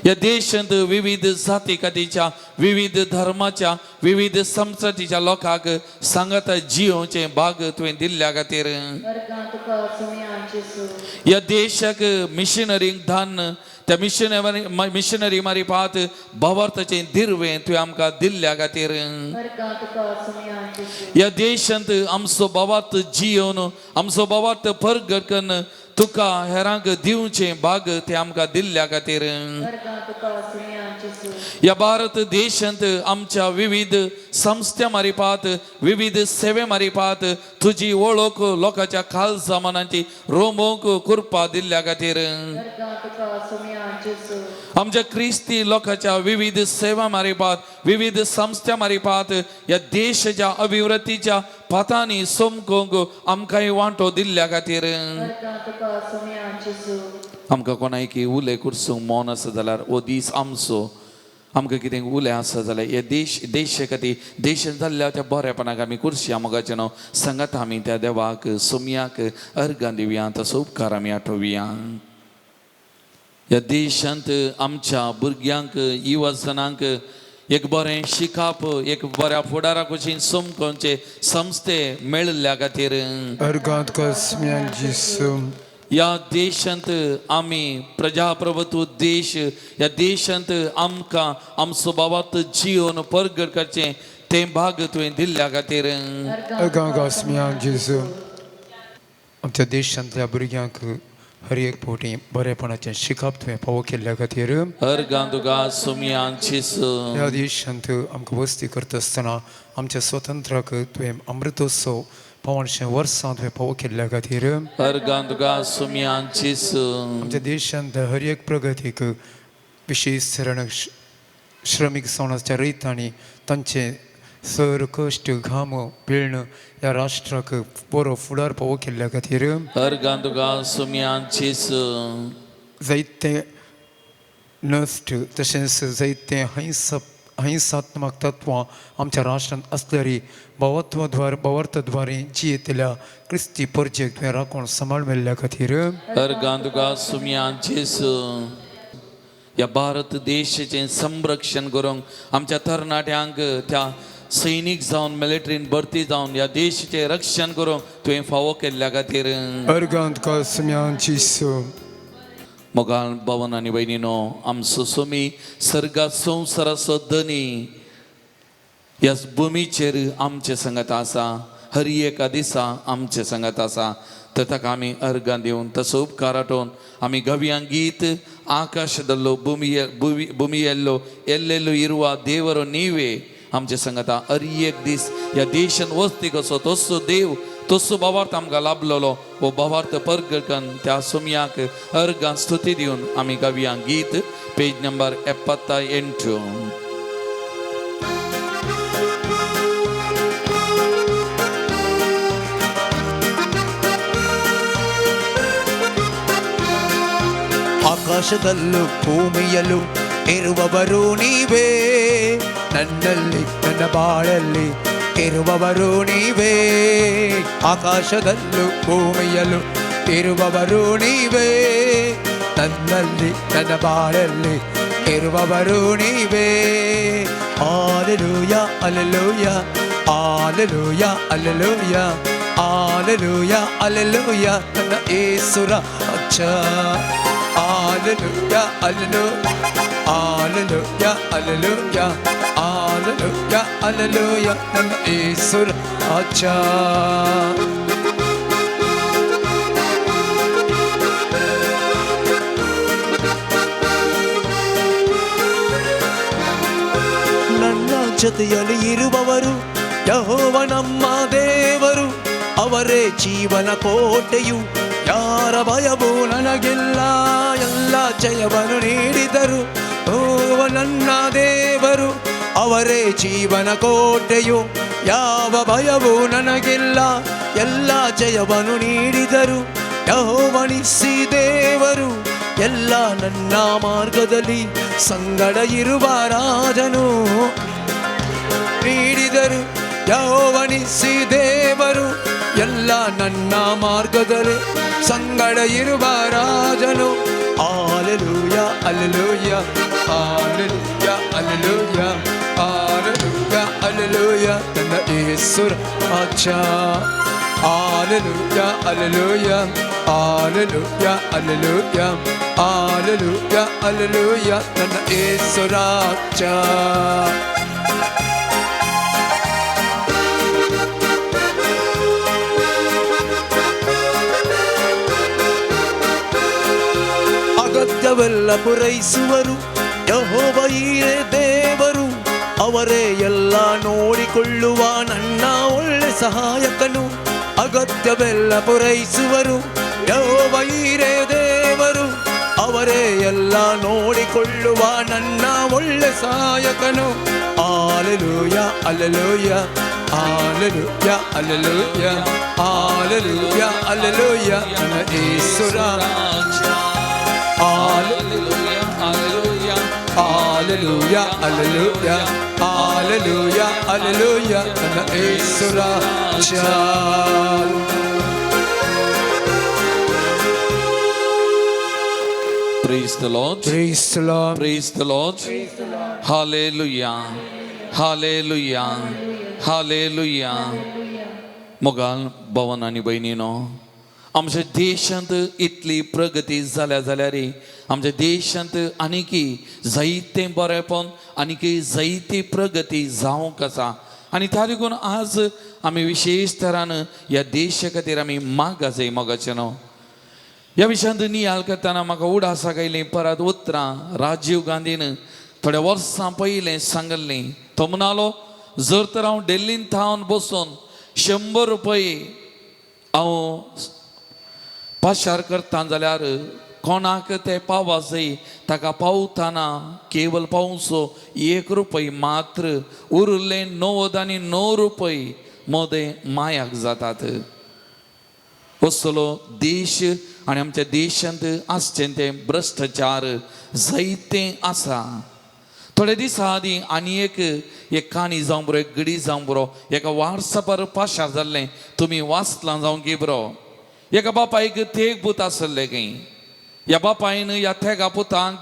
Speaker 1: ह्या देशांत विविध जाती खातीच्या विविध धर्माच्या विविध संस्कृतीच्या लोकांक सांगता जियोवचे भाग तुवें दिल्ल्या खातीर ह्या देशाक मिशनरींक धाडून त्या मिशनरी मारी पात भवार्थाचे दिर्वे तुवें आमकां दिल्ल्या खातीर ह्या देशांत आमचो भवार्थ जियोवन आमचो भवार्थ प्रगट करून तुका हेरांक दिवचे भाग ते आमकां दिल्ल्या खातीर
Speaker 4: अर्गां तुका सुमयांची सू
Speaker 1: या भारत देशांत आमच्या विविध संस्था मारिपात विविध सेवे मारिपात तुझी वळख लोकांच्या खाल सामानांची रोमोक कुरपा दिल्ल्या खातीर
Speaker 4: अर्गां तुका सुमयांची सू
Speaker 1: आमच्या क्रिस्ती लोकांच्या विविध सेवा मारिपात विविध संस्था मारिपात या देशाच्या अभिवृद्धीच्या पातांनी सोमकोंक आमकांय वांटो दिल्ल्या खातीर
Speaker 4: अर्गां तुका सुमयांची सू
Speaker 1: आमकां कोणायकी उलय कुर्सूंक मौन आसा जाल्यार हो दीस आमचो आमकां कितें उलें आसा जाल्यार हे देशा खातीर देशांत जाल्ल्या त्या बरेपणाक आमी कुर्शी मोगाचें न्हू सांगात आमी त्या देवाक सोमयाक अर्गां दिवया तसो उपकार आमी आठोवया ह्या देशांत आमच्या भुरग्यांक युवजनांक एक बरें शिकाप एक बऱ्या फुडारा कुशीन सोमकोचे संस्थे मेळिल्ल्या खातीर
Speaker 2: अर्गां तुका सुमयांची सू
Speaker 1: या देशांत आमी प्रजाप्रभुत्व देश या देशांत आमकां आमचो बाबात जिवन परगट करचें तें भाग तुवें दिल्ल्या खातीर
Speaker 2: अर्गां तुका सुमयांची सू आमच्या देशांतल्या भुरग्यांक हर एक फावटी बरेपणाचें शिकप तुवें फावो केल्ल्या खातीर
Speaker 1: अर्गां तुका सुमयांची
Speaker 2: ह्या देशांत आमकां वस्ती करता आसतना आमच्या स्वतंत्राक तुवें अमृतोत्सव 500 वर्सां तुवें फावो केल्ल्या खातीर
Speaker 1: अर्गां तुका सुमयांची
Speaker 2: आमच्या देशांत हर एक प्रगतीक विशेष तरेन श्रमीक समाजाच्या रैतांनी तांचे सर कश्ट घाम पिळण ह्या राष्ट्राक बरो फुडार फावो केल्ल्या खातीर
Speaker 1: अर्गां तुका सुमयांची
Speaker 2: जायते नश्ट तशेंच जायते अहिंसात्मक तत्वां आमच्या राष्ट्रांत आसल्यारी भावार्थद्वारे जियेतल्या क्रिस्ती परजेक तुवें राखून सांबाळ मेल्ल्या खातीर
Speaker 1: अर्गां तुका सुमयांची ह्या भारत देशाचें संरक्षण करूंक आमच्या तरणाट्यांक त्या सैनीक जावन मिलिटरीन भरती जावन ह्या देशाचें रक्षण करूंक तुवें फावो केल्ल्या खातीर
Speaker 2: अर्गां तुका सुमयांची सू
Speaker 1: मोगाल भवन आनी भयणीनो आमचो सोमी सर्गात संवसाराचो धनी ह्या भुमीचेर आमचे संगत आसा हर एका दिसा आमचे संगत आसा तर ताका आमी अर्गां दिवन तसो उपकार आठोवन आमी गव्यांक गीत आकाश दल्लो भुमी येल्लो एल्लेल्लो इरवा देवरो नीवे आमचे संगता हर एक दीस ह्या देशान वस्ती कसो तसो देव तसो भावार्थ आमकां लाभलेलो हो भावार्थ परगटन त्या सोमयाक अर्गां स्तुती दिवन आमी गव्यांक गीत पेज नंबर 78
Speaker 3: ಆಕಾಶದಲ್ಲೂ ಭೂಮಿಯಲ್ಲೂ ಇರುವವರು ನೀವೇ ನನ್ನಲ್ಲಿ ನನ್ನ ಬಾಳಲ್ಲಿ ಇರುವವರು ನೀವೇ ಆಕಾಶದಲ್ಲೂ ಭೂಮಿಯಲ್ಲೂ ಇರುವವರು ನೀವೇ ನನ್ನಲ್ಲಿ ನನ್ನ ಬಾಳಲ್ಲಿ ಇರುವವರು ನೀವೇ Hallelujah, hallelujah, hallelujah, hallelujah, hallelujah, hallelujah, ನನ್ನ ಯೇಸುರ ಅಚ್ಚ Hallelujah, hallelujah, hallelujah, hallelujah, hallelujah, hallelujah, ನನ್ನ ಯೇಸುರ ಅಚ್ಚ ನನ್ನ ಜೊತೆಯಲ್ಲಿ ಇರುವವರು ಯೆಹೋವ ನಮ್ಮ ದೇವರು ಅವರೇ ಜೀವನ ಕೋಟೆಯು ಯಾರ ಭಯವೂ ನನಗಿಲ್ಲ ಎಲ್ಲ ಜಯವನ್ನು ನೀಡಿದರು ಯೆಹೋವ ನನ್ನ ದೇವರು ಅವರೇ ಜೀವನ ಕೋಟೆಯು ಯಾವ ಭಯವೂ ನನಗಿಲ್ಲ ಎಲ್ಲ ಜಯವನ್ನು ನೀಡಿದರು ಯೆಹೋವನಿಸಿ ದೇವರು ಎಲ್ಲ ನನ್ನ ಮಾರ್ಗದಲ್ಲಿ ಸಂಗಡ ಇರುವ ರಾಜನು ನೀಡಿದರು ಯೆಹೋವನಿಸಿ ದೇವರು ಎಲ್ಲ ನನ್ನ ಮಾರ್ಗದಲ್ಲಿ ಸಂಗಡ ಇರುವ ರಾಜನು Hallelujah, hallelujah, hallelujah, hallelujah, hallelujah, hallelujah, ನನ್ನ ಯೇಸು ರಾಜ Hallelujah, hallelujah, hallelujah, hallelujah, hallelujah, hallelujah, ನನ್ನ ಯೇಸು ರಾಜ ಪೂರೈಸುವರು ಯೆಹೋವ ಈರೇ ದೇವರು, ಅವರೇ ಎಲ್ಲ ನೋಡಿಕೊಳ್ಳುವ ನನ್ನ ಒಳ್ಳೆ ಸಹಾಯಕನು. ಅಗತ್ಯವೆಲ್ಲ ಪೂರೈಸುವರು ಯೆಹೋವ ಈರೇ ದೇವರು, ಅವರೇ ಎಲ್ಲ ನೋಡಿಕೊಳ್ಳುವ ನನ್ನ ಒಳ್ಳೆ ಸಹಾಯಕನು. Hallelujah hallelujah hallelujah hallelujah hallelujah hallelujah ನನ್ನ ಯೇಸು ರಾಜ. Hallelujah hallelujah hallelujah hallelujah hallelujah hallelujah ನನ್ನ ಯೇಸು ರಾಜ.
Speaker 1: Praise the Lord.
Speaker 3: Praise the Lord.
Speaker 1: Praise the Lord. Hallelujah. Hallelujah. Hallelujah. मोगाल भवन आणि बहिणीनो, आमच्या देशांत इतली प्रगती जाल्या रे, आमच्या देशांत आनीकी जायते बरेपण आनीकी जायती प्रगती जावंक आसा. आनी त्या देखून आज आमी विशेष तरान ह्या देशा खातीर आमी माग आसाय मोगाचें न्हू. ह्या विशयांत नियाळ करतना म्हाका उडास आयली परत उतरां राजीव गांधीन थोड्या वर्सां पयलें सांगल्लीं. तो म्हणालो, जर तर हांव दिल्लींत थावन बसून 100 रुपये हांव पाशार करता जाल्यार कोणाक ते पावपा जाय, ताका पावतना केवल पावचो 1 रुपया मात्र, उरले 99 रुपये मोदे मायाक जातात. असलो देश आनी आमच्या देशांत आसचें ते भ्रश्टाचार जायते आसा. थोडे दीस आदीं आनी एक काणी जावं बरो, एक गडी जावं बरो, एका वॉट्सॅपार पाशार जाल्लें, तुमी वाचलां जावं की बरो. एका बापायक तेग पूत आसले खंय, ह्या बापायन ह्या तेगा पुतांक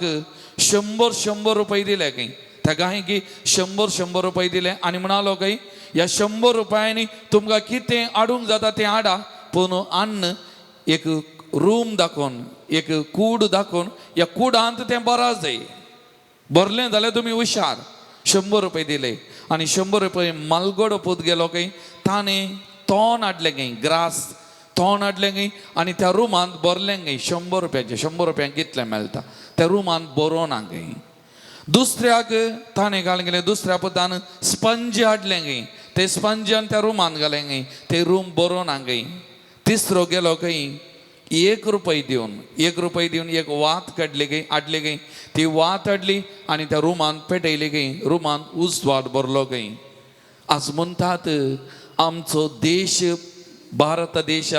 Speaker 1: 100 रुपये दिले खंय. तेगा की 100 रुपये दिले आनी म्हणालो खंय, ह्या 100 रुपयांनी तुमकां कितें हाडूंक जाता तें हाडा, पूण अन्न एक रूम दाखोवन, एक कूड दाखोवन, ह्या कुडांत तें बरा जाय. भरलें जाल्यार तुमी हुशार. 100 रुपये दिले आनी 100 रुपये मालगोडो पूत गेलो खंय, ताणें तोंड हाडलें खंय, ग्रास तोंड हाडलें खंय आनी त्या रुमांत भरलें खंय 100 रुपयाचें. 100 रुपयांक कितलें मेळटा त्या रुमांत बरोवना खंय. दुसऱ्याक ताणें घालून गेलें, दुसऱ्या पुतान स्पंज हाडलें खंय, ते स्पंजान त्या रुमांत घालें खंय, ते रूम बरोवना खंय. तिसरो गेलो खंय, 1 रुपया दिवन एक वात काडली खंय, हाडली खंय, ती वात हाडली आनी त्या रुमांत पेटयली खंय, रुमांत उजवाड भरलो खंय. आज म्हणटात आमचो देश भारत देश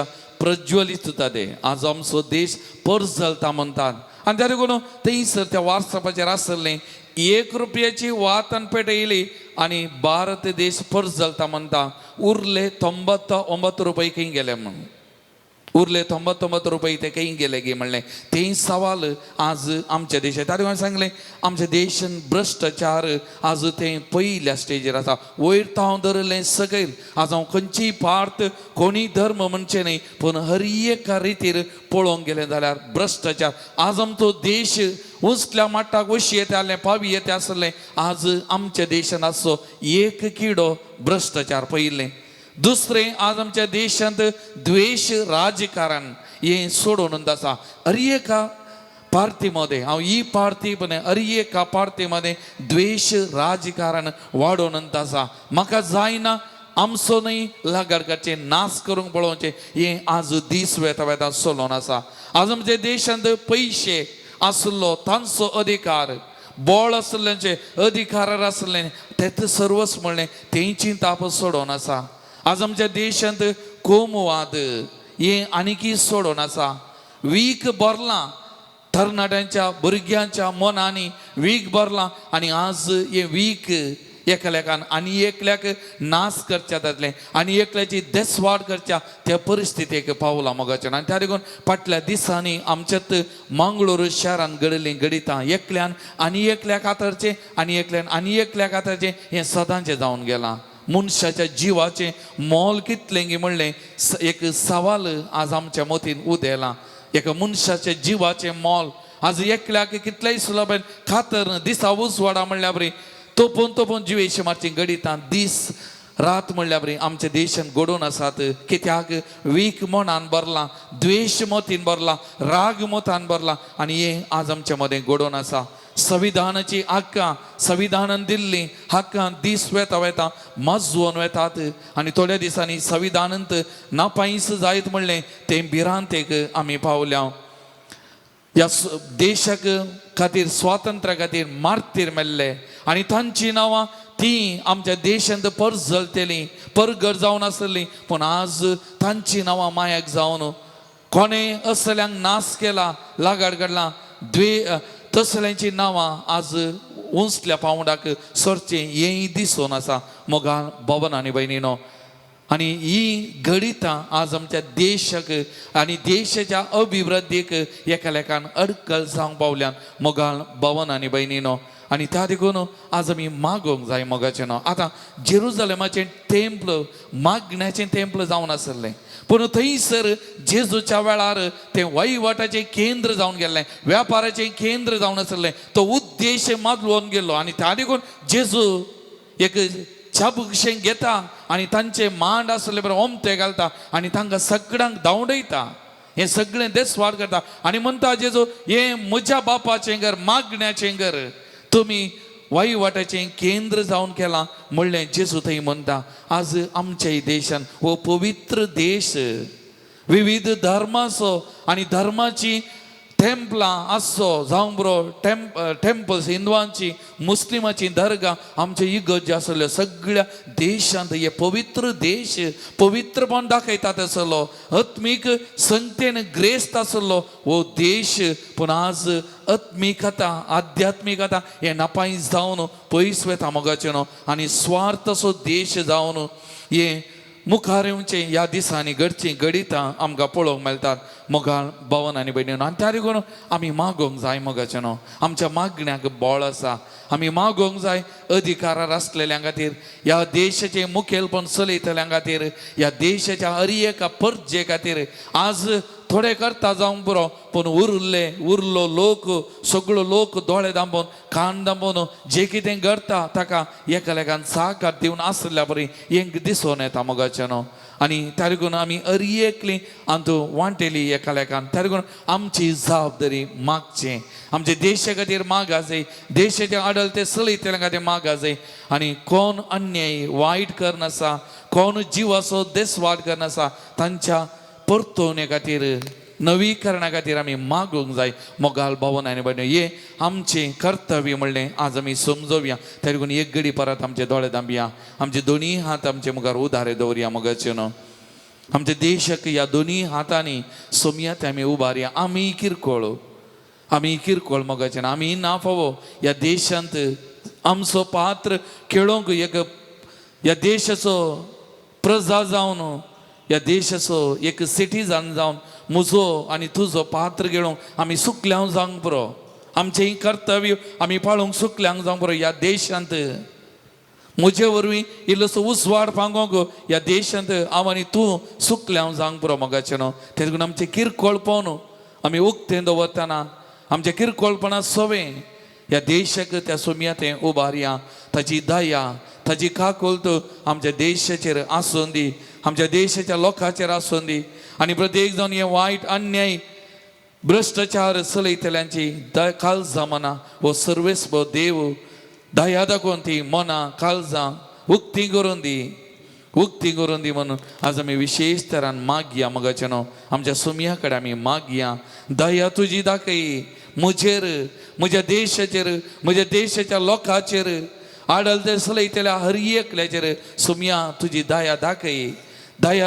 Speaker 1: प्रज्वलीत जाता ते, आज आमचो देश परजलता म्हणटात. आनी त्या देखून थंयसर त्या वॉट्सॅपाचेर आसलें, 1 रुपयाची वात आनी पेटयली आनी भारत देश परजलता म्हणटा. उरले 99 रुपये खंय गेले म्हण, उरले 99 रुपये ते खंय गेले गे म्हणलें. तें सवाल आज आमच्या देशांत. त्या देखून सांगलें, आमच्या देशांत भ्रश्टाचार आज तें पयल्या स्टेजीर आसा. वयर हांव धरलें सकयल. आज हांव खंयचीय पार्थ, कोणीय धर्म म्हणचे न्ही, पूण हर एका रितीर पळोवंक गेलें जाल्यार भ्रश्टाचार. आज आमचो देश उंचल्या मट्टाक वशी येते आसलें, पावी येते आसलें. आज आमच्या देशांत आसो एक किडो भ्रश्टाचार पयलें. दुसरें, आज आमच्या देशांत द्वेष राजकारण हें सोडून आसा. हर एका पार्टीमध्ये, हांव ही पार्टी पण हर एका पार्टीमध्ये द्वेष राजकारण वाडोवन आसा. म्हाका जायना, आमचो न्हय लागडकाचे नाश करूंक पळोवचें, हें आज दीस वेता चलोवन आसा. आज आमच्या देशांत पयशे आसलो, तांचो अधिकार, बळ आसल्यांचे अधिकार आसले, तें सर्वच म्हणलें, तेंची ताप सोडोवन आसा. आज आमच्या देशांत कोमवाद हें आनीकी सोडोन आसा. वीक भरलां तरणाट्यांच्या भुरग्यांच्या मनांनी, वीक भरलां आनी आज हें वीक एकल्याकान आनी एकल्याक नाश करच्या जातलें, आनी एकल्याची देसवाड करच्या त्या परिस्थितीक पावला मोगाचें. आनी त्या देखून फाटल्या दिसांनी आमच्यात मंगळूर शारांत घडलीं घडितां, एकल्यान आनी एकल्याक आतरचें, आनी एकल्यान आनी एकल्याक आतरचें, हें सदांचें जावन गेलां. मनशाच्या जिवाचें मोल कितलें गी म्हणलें, एक सवाल आज आमच्या मतीन उदेला. एका मनशाच्या जिवाचें मोल आज एकल्याक कितलेंय सुलभ खातर दिसा उजवाडा म्हणल्या बरी तोपून जिवेशी मारची घडितां, दीस रात म्हणल्या बरी आमच्या देशान घडोवन आसात कित्याक वीक मनान भरला, द्वेष मोतीन भरला, राग मोतान भरला आनी हे आज आमच्या मदें घडोवन आसा. संविधानाची हक्कां संविधानान दिल्ली हक्कां दीस वेता वेता माजवून वेतात आनी थोड्या दिसांनी संविधानांत नापायस जायत म्हणलें तें भिरांतेक आमी पावल्या. ह्या देशाक खातीर स्वातंत्र्या खातीर मार्तीर मेल्ले आनी तांची नांवां ती आमच्या देशांत परजळतेली, परगट जावन आसली, पूण आज तांची नांवां मायाक जावन कोणें असल्यांक नाश केला, लागाड काडला, तसल्यांची नांवां आज उंचल्या पावंडाक सरचें हेंय दिसून आसा मोगाल भवन आनी भयणीनो. आनी ही गणितां आज आमच्या देशाक आनी देशाच्या अभिवृद्धीक एका लेखान अडखळ जावंक पावल्यान मोगाल भवन आनी भयणीनो. आनी त्या देखून आज आमी मागोवंक जाय मोगाचें न्हू. आतां जेरुजलेमाचें टेंपल मागण्याचें टेंपल जावन आसलें, पूण थंयसर जेजूच्या वेळार तें वहिवाटाचें केंद्र जावन गेल्लें, वेपाराचें केंद्र जावन आसलें. तो उद्देश मागलोवन गेल्लो आनी त्या देखून जेजू एक चाबुकशें घेता आनी तांचे मांड आसले बरें ओमते घालता आनी तांकां सगळ्यांक धांवडयता. हें सगळें देसवाड करता आनी म्हणटा जेजू हें म्हज्या बापाचें घर, मागण्याचें घर तुमी वहिवाटाचें केंद्र जावन केलां म्हणलें जेजू थंय म्हणटा. आज आमच्या देशान हो पवित्र देश विविध धर्माचो आनी धर्माची टेंपलां आसो जावं बरो टेंपल्स हिंदुवांची, मुस्लिमाची दर्गा, आमचे इगर्ज आसल्यो सगळ्या देशांत हे पवित्र देश पवित्रपण दाखयतात आसलो, आत्मीक संगतेन ग्रेस्त आसलो हो देश. पूण आज आत्मीकता आध्यात्मिकता हे नापायस जावन पयस वेता मोगाचें न्हू आनी स्वार्थसो देश जावन हे मुखार येवचें ह्या दिसांनी घडचीं गणितां आमकां पळोवंक मेळटात मोगाल भवन आनी भयणीनो. आनी त्या देखून आमी मागोवंक जाय मोगाचें न्हू. आमच्या मागण्याक बळ आसा. आमी मागोवंक जाय अधिकारार आसलेल्यां खातीर, ह्या देशाचें मुखेलपण चलयतल्यां खातीर, ह्या देशाच्या हर एका परजे खातीर. आज थोडे करता जावंक बरो, पूण उरलो लोक सगळो लोक दोळे दांबोवन कान दांबोवन जें कितें करता ताका एका लेखान साकार दिवन आसल्या बरी हेंक दिसून येता मोगाचें न्हू. आनी त्या देखून आमी हर एकली आंतू वांटेली एका लेखान. त्या देखून आमची जबाबदारी मागचें, आमच्या देशा खातीर मागा जाय, देशाच्या आडलते चलयतल्या खातीर मागा जाय. आनी कोण अन्याय वायट करनासा, कोण जिवाचो देसवाड करनासा, तांच्या परतवणे खातीर नवीकरणा खातीर आमी मागूंक जाय मोगाल भवन आनी भयणी. हे आमचें कर्तव्य म्हणलें आज आमी समजोवया. त्या देखून एक घडी परत आमचे दोळे दांबया, आमचे दोनी हात आमचे मुखार उदारे दवरया मोगाचें न्हू. आमच्या देशाक ह्या दोनी हातांनी सोमयात आमी उबारया. आमी किरकोळ मोगाचें न्हू. आमी ना फावो ह्या देशांत आमचो पात्र खेळोवंक एक ह्या देशाचो प्रजा जावन, ह्या देशाचो एक सिटीजन जावन म्हजो आनी तुजो पात्र घेवंक आमी सुकल्यांक जावंक बरो. आमचें ही कर्तव्य आमी पाळोवंक सुकल्यांक जावंक बरो. ह्या देशांत म्हजे वरवीं इल्लोसो उसवाड पांगोवंक ह्या देशांत हांव आनी तूं सुकल्यांक जावंक बरो मोगाचें न्हू. तें देखून आमचें किरकोळपण आमी उक्तें दवरतना आमच्या किरकोळपणा सवें ह्या देशाक त्या सोमयातें उबारया. ताची दया ताची काकुलत आमच्या देशाचेर आसून दी, आमच्या देशाच्या लोकांचेर आसून दी. आनी प्रत्येक जावन हे वायट अन्याय भ्रश्टाचार चलयतल्यांची काळजां मना हो सर्वेस्व देव दया दाखोवन ती मनां काळजां उक्ती करून दी म्हणून आज आमी विशेश तरान मागया मोगाचें न्हू. आमच्या सोमया कडेन आमी मागया दया तुजी दाखय म्हजेर, म्हज्या देशाचेर, म्हज्या देशाच्या लोकांचेर, आडलते चलयतल्या हर एकल्याचेर सोमया तुजी दया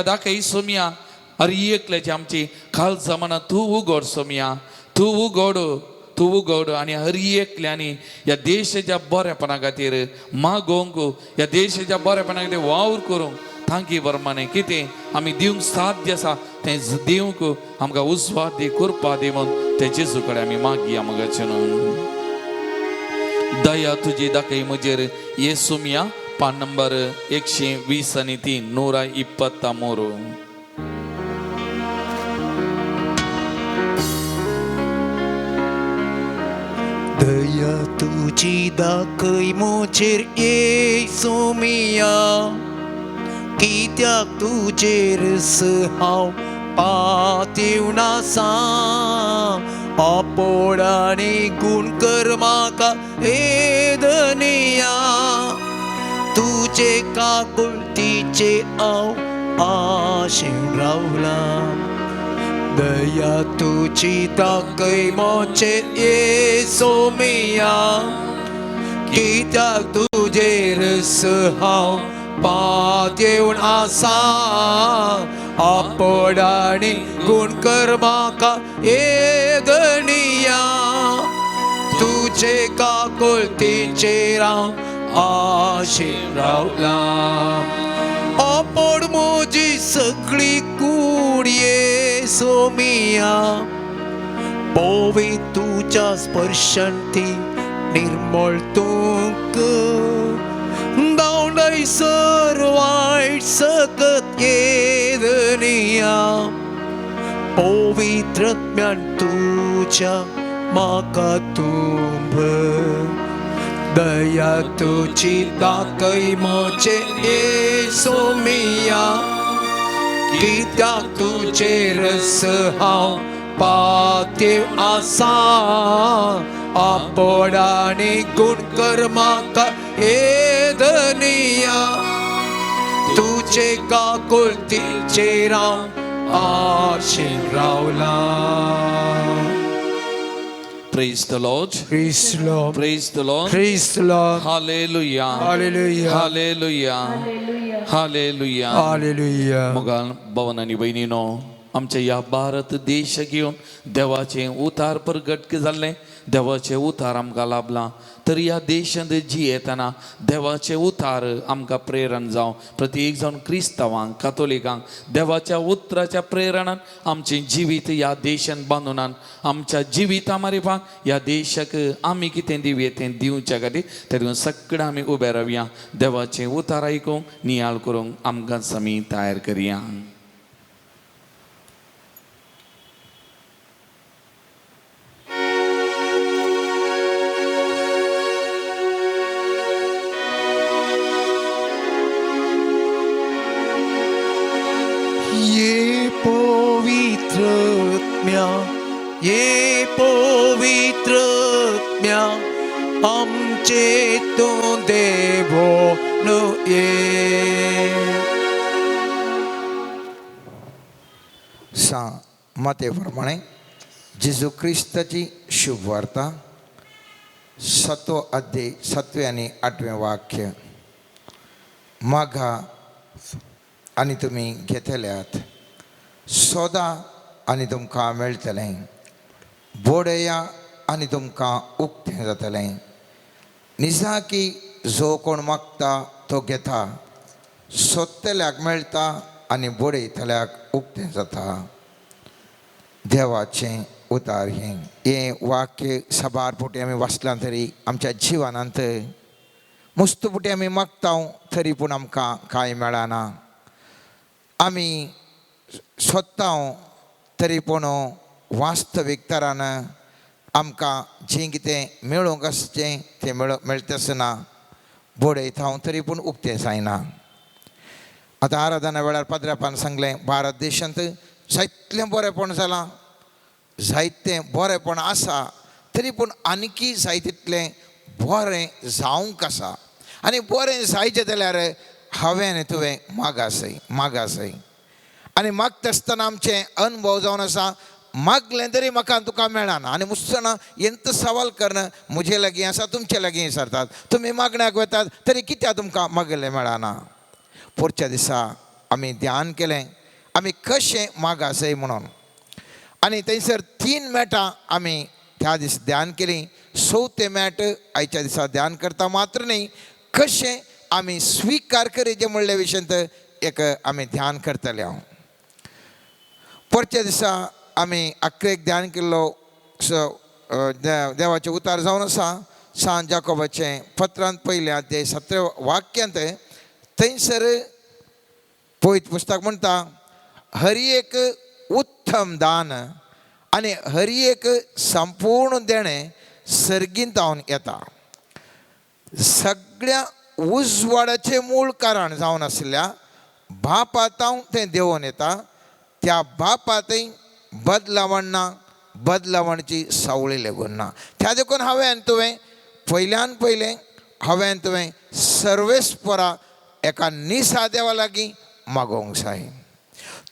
Speaker 1: दाखय सोमया. हर एकल्याची आमची काळजां मनां तूं उगड सोमया, तूं उगड आनी हर एकल्यांनी ह्या देशाच्या बरेपणा खातीर मागोवंक, ह्या देशाच्या बरेपणा खातीर वावर करूंक थांकी बरमाने कितें आमी दिवंक साध्य आसा तें दिवंक आमकां उजवाड दी, कृपा दी म्हूण ते जेजू कडेन आमी मागया मोगाचें न्हू. दया तुजी दाखय म्हजेर हे सोमया पान नंबर 120 आनी 3 123.
Speaker 2: दया तुझी दाखय मोचेर ये सोमया,
Speaker 3: कित्याक तुजेर हांव पातीव नासा आपोडानी गुण कर म्हाका एदनिया तुजे काकुळतीचे हांव आशेन रावला दया तुजी दाखय मोचे येसो मिया कित्याक तुजेर हांव पातयेवन आसा आपोडानी गुण कर म्हाका एदनिया तुजे काकुळतीचेर हांव आशेन रावला आपोड म्हजी सगळी कूड येसो मिया पोवी तुज्या स्पर्शान ती निर्मळ तूक दावंडयसर वायट सकत येदनिया पवित्रत्म्यान तुज्या म्हाका तुंब दया तुजी दाखय मोचे येसो मिया कित्याक तुजेर हांव पातयेव आसा आपोडानी गुण कर म्हाका एदनिया तुजे काकुळतीचेर हांव आशेन रावला
Speaker 1: Praise the Lord.
Speaker 2: Praise the Lord.
Speaker 1: Praise the Lord.
Speaker 2: Praise the Lord.
Speaker 1: Hallelujah.
Speaker 2: Hallelujah.
Speaker 1: Hallelujah.
Speaker 4: Hallelujah.
Speaker 1: Hallelujah.
Speaker 2: Hallelujah.
Speaker 1: Mughal भवन आणि बहिणीनो आमच्या या भारत देश घेऊन देवाचे उतार प्रगट जाल्ले देवाचे उतार आमकां लाभला तर या देशांत जी येतना देवाचे उतार आमकां प्रेरण जावं प्रत्येक जावन क्रिस्तांवांक कातोलिकांक देवाच्या उतराच्या प्रेरणान आमचें जिवीत ह्या देशांत बांदून आमच्या जिविता मारिपाक ह्या देशाक आमी कितें दिवया तें दिवच्या खातीर तेतून सगळें आमी उबे रावया देवाचें उतार आयकूंक नियाळ करूंक आमकांच आमी तयार करया
Speaker 3: ये पवित्रत्म्या आमचे तूं देवोन ये
Speaker 5: मते प्रमाणे जेजू क्रिस्ताची शुभ वार्ता 7 अध्याय 7 आणि 8 वाक्य मागा आणि तुम्ही घेतल्यात सोदा आनी तुमकां मेळटलें बोडया आनी तुमकां उक्तें जातलें निजा की जो कोण मागता तो घेता सोदतल्याक मेळटा आनी बोडयतल्याक उक्तें जाता देवाचें उतार हें वाक्य सबार पुटी आमी वाचलां तरी आमच्या जिवनांत मुस्त पुटी आमी मागता तरी पूण आमकां कांय मेळना आमी सोदता तरी पूण वास्तवीक तरान आमकां जें कितें मेळूंक आसचें तें मेळटा आसना बोडयता तरी पूण उक्तें जायना आतां आराधना वेळार पाद्र्यापान सांगलें भारत देशांत जायतलें बरेंपण जालां जायतें बरेंपण आसा तरी पूण आनीकी जाय तितलें बरें जावंक आसा आनी बरें जायचें जाल्यार हांवें तुवें मागासय आनी मागता आसतना आमचें अनुभव जावन आसा मागलें तरी म्हाका तुका मेळना आनी मुसतना एंत सवाल करना म्हजे लागीं आसा तुमचे लागीं विचारतात तुमी मागण्याक वतात तरी कित्याक तुमकां मागलें मेळना पुढच्या दिसा आमी ध्यान केलें आमी कशें मागासय म्हणून आनी थंयसर 3 मॅटां आमी त्या दीस ध्यान केलीं 4थें मॅट आयच्या दिसा ध्यान करता मात्र न्ही कशें आमी स्विकार करचें म्हणले विशयांत एक आमी ध्यान करतले हांव परच्या दिसा आमी अकरेक ध्यान केल्लो देवाचें उतार जावन आसा सांत जाकोबाचें पत्रांत पयलें अध्याय 17 वाक्यांत थंयसर पळयत पुस्तक म्हणटा हरी एक उत्तम दान आनी हरी एक संपूर्ण देणें सर्गींतावन येता सगळ्या उजवाडाचें मूळ कारण जावन आसल्या बापातां तें देंवोन येता, त्या बापातय बदलावण ना, बदलावणची सावळी लेगून ना. त्या देखून हांवें तुवें पयल्यान पयलें हांवें तुवें सर्वेस्परा एका निसा देवा लागीं मागोवंक जाय.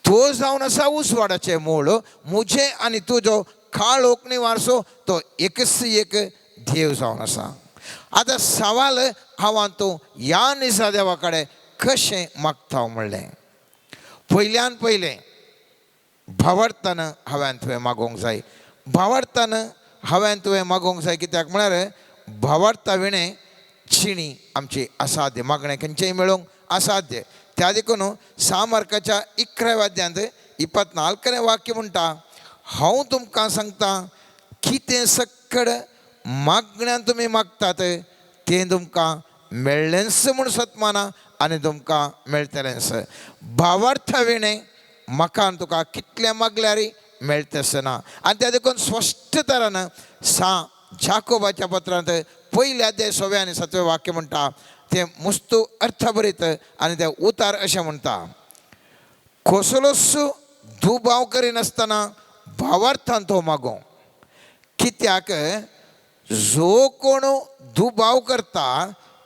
Speaker 5: तो जावन आसा उसवाडाचें मूळ, मुझे आनी तुजो काळोखणी वारसो तो एकच एक देव जावन आसा. आतां सवाल हांव तूं ह्या निसा देवा कडेन कशें मागता म्हणलें. पयल्यान पयलें भावार्थान हांवें तुवें मागोवंक जाय. भावार्थान हांवें तुवें मागोवंक जाय कित्याक म्हळ्यार भावार्था विणें जिणी आमची असाध्य, मागणें खंयचेंय मेळोवंक असाध्य. त्या देखून सामार्काच्या 11व्या अध्यायांत 24वें वाक्य म्हणटा, हांव तुमकां सांगता कितें सकड मागण्यान तुमी मागतात तें तुमकां मेळ्ळेंच म्हूण सत्माना आनी तुमकां मेळटलेंच. भावार्थ विणें म्हाका तुका कितलें मागल्यारय मेळटलेंच ना. आनी त्या देखून स्पश्ट तरान जाकोबाच्या पत्रांत 1 अध्याय 6वें आनी 7वें वाक्य म्हणटा, तें मस्त अर्थभरीत आनी तें उतार अशें म्हणटा, कसलोच दुबाव करिनासतना भावार्थान तो मागो. कित्याक जो कोण दुबाव करता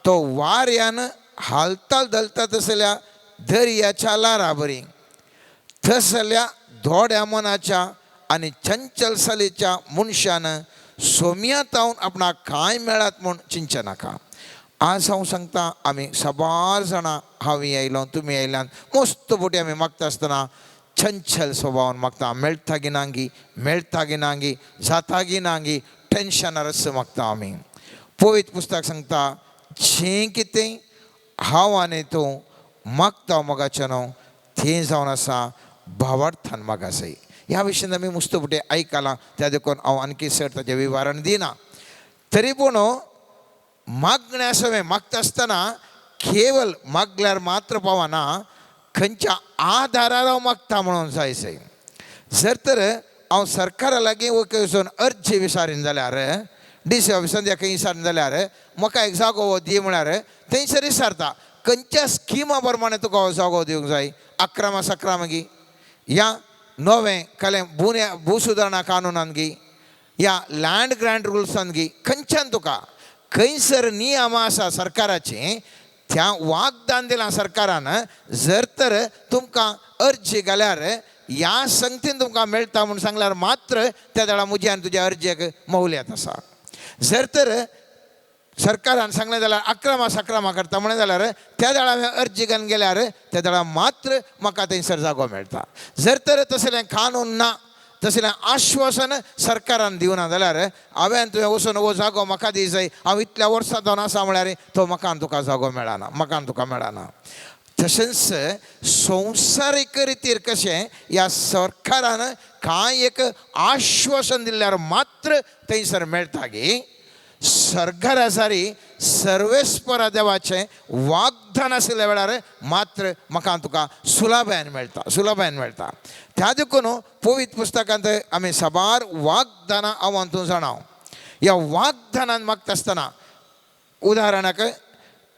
Speaker 5: तो वाऱ्यान हालता धलता तसल्या दर्याच्या लारा बरी, तसल्या धोड्या मनाच्या आनी चंचलसालीच्या मनशान सोम्यात जावन आपणाक कांय मेळत म्हूण चिंतचे नाका. आज हांव सांगता, आमी सबार जाणां, हांवें आयलो तुमी आयल्यान मस्त बोटी आमी मागता आसतना चंचल स्वभावान मागता. मेळटा गी नांगी, मेळटा गी नांगी, जाता गी नांगी, टेन्शनार मागता आमी. पवित्र पुस्तक सांगता, जें कितें हांव आनी तूं मागता मोगाचें न्हू, तें जावन आसा भावार्थान मागा जाय. ह्या विशयान आमी मुस्तबुटे आयकलां, त्या देखून हांव आणखी सर ताचें विवरण दिना. तरी पूण मागण्या सवें मागता आसतना केवल मागल्यार मात्र पावना, खंयच्या आदारार हांव मागता म्हणून जायसै. जर तर हांव सरकारा लागीं वचून अर्जी विचारीन जाल्यार, DC ऑफिसान खंय विचारीन जाल्यार म्हाका एक जागो हो दी म्हळ्यार थंयसर विचारता खंयच्या स्किमा प्रमाणे तुका हो जागो दिवंक जाय. 11 गी, या 9वें भूसुदारणा कानुनान गी, या लँड ग्रँट रुल्सान गी, खंयच्यान तुका खंयसर नियम आसा सरकाराचे, त्या वागदान दिलां सरकारान. जर तर तुमकां अर्जी घाल्यार ह्या संगतीन तुमकां मेळटा म्हूण सांगल्यार मात्र त्या वेळा म्हजी आनी तुज्या अर्जेक मौल्यत आसा. जर तर सरकारान सांगलें जाल्यार 11 करता म्हणलें जाल्यार त्या वेळा हांवें अर्जी घालून गेल्यार त्या वेळा मात्र म्हाका थंयसर जागो मेळटा. जर तर तसलें कानून ना, तसलें आश्वासन सरकारान दिवना जाल्यार हांवें तुवें वचून हो जागो म्हाका दी जाय, हांव इतल्या वर्सां दोन आसा म्हळ्यार तो म्हाका तुका जागो मेळना, म्हाका तुका मेळना. तशेंच संवसारीक रितीर कशें ह्या सरकारान कांय एक आश्वासन दिल्यार मात्र थंयसर मेळटा गे. सर्गराजारी सर्वेस्परा देवाचें वागदान आसल्या वेळार मात्र म्हाका तुका सुलभान मेळटा. त्या देखून पवित्र पुस्तकांत आमी सबार वागदानां हांव तूं जाणाव. ह्या वागदानान मागता आसतना उदाहरणाक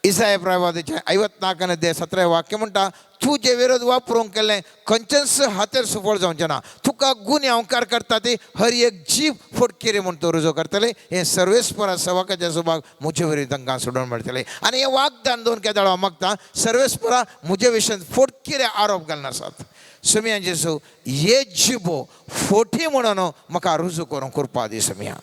Speaker 5: इसाया प्रवादीचें 54 अध्याय 17 वाक्य म्हणटा, तुजे विरोध वापरूंक केल्लें खंयचेंच हातेर सुफळ जावचें ना. तुका गुन्यांवकार करता ती हर एक जीव फोडकेरे म्हूण तो रुजू करतले. हें सर्वेस्परा सेवकाच्या सुभाग म्हजे वरी तांकां सोडून मेळटलें. आनी हें वागदान दोन केदाळ मागता, सर्वेस्परा म्हजे विशयान फोडकेरे आरोप घालनासात. सुमिया जेसू ये जिबो फोटी म्हणून म्हाका रुजू करून कृपा दी. सुमिया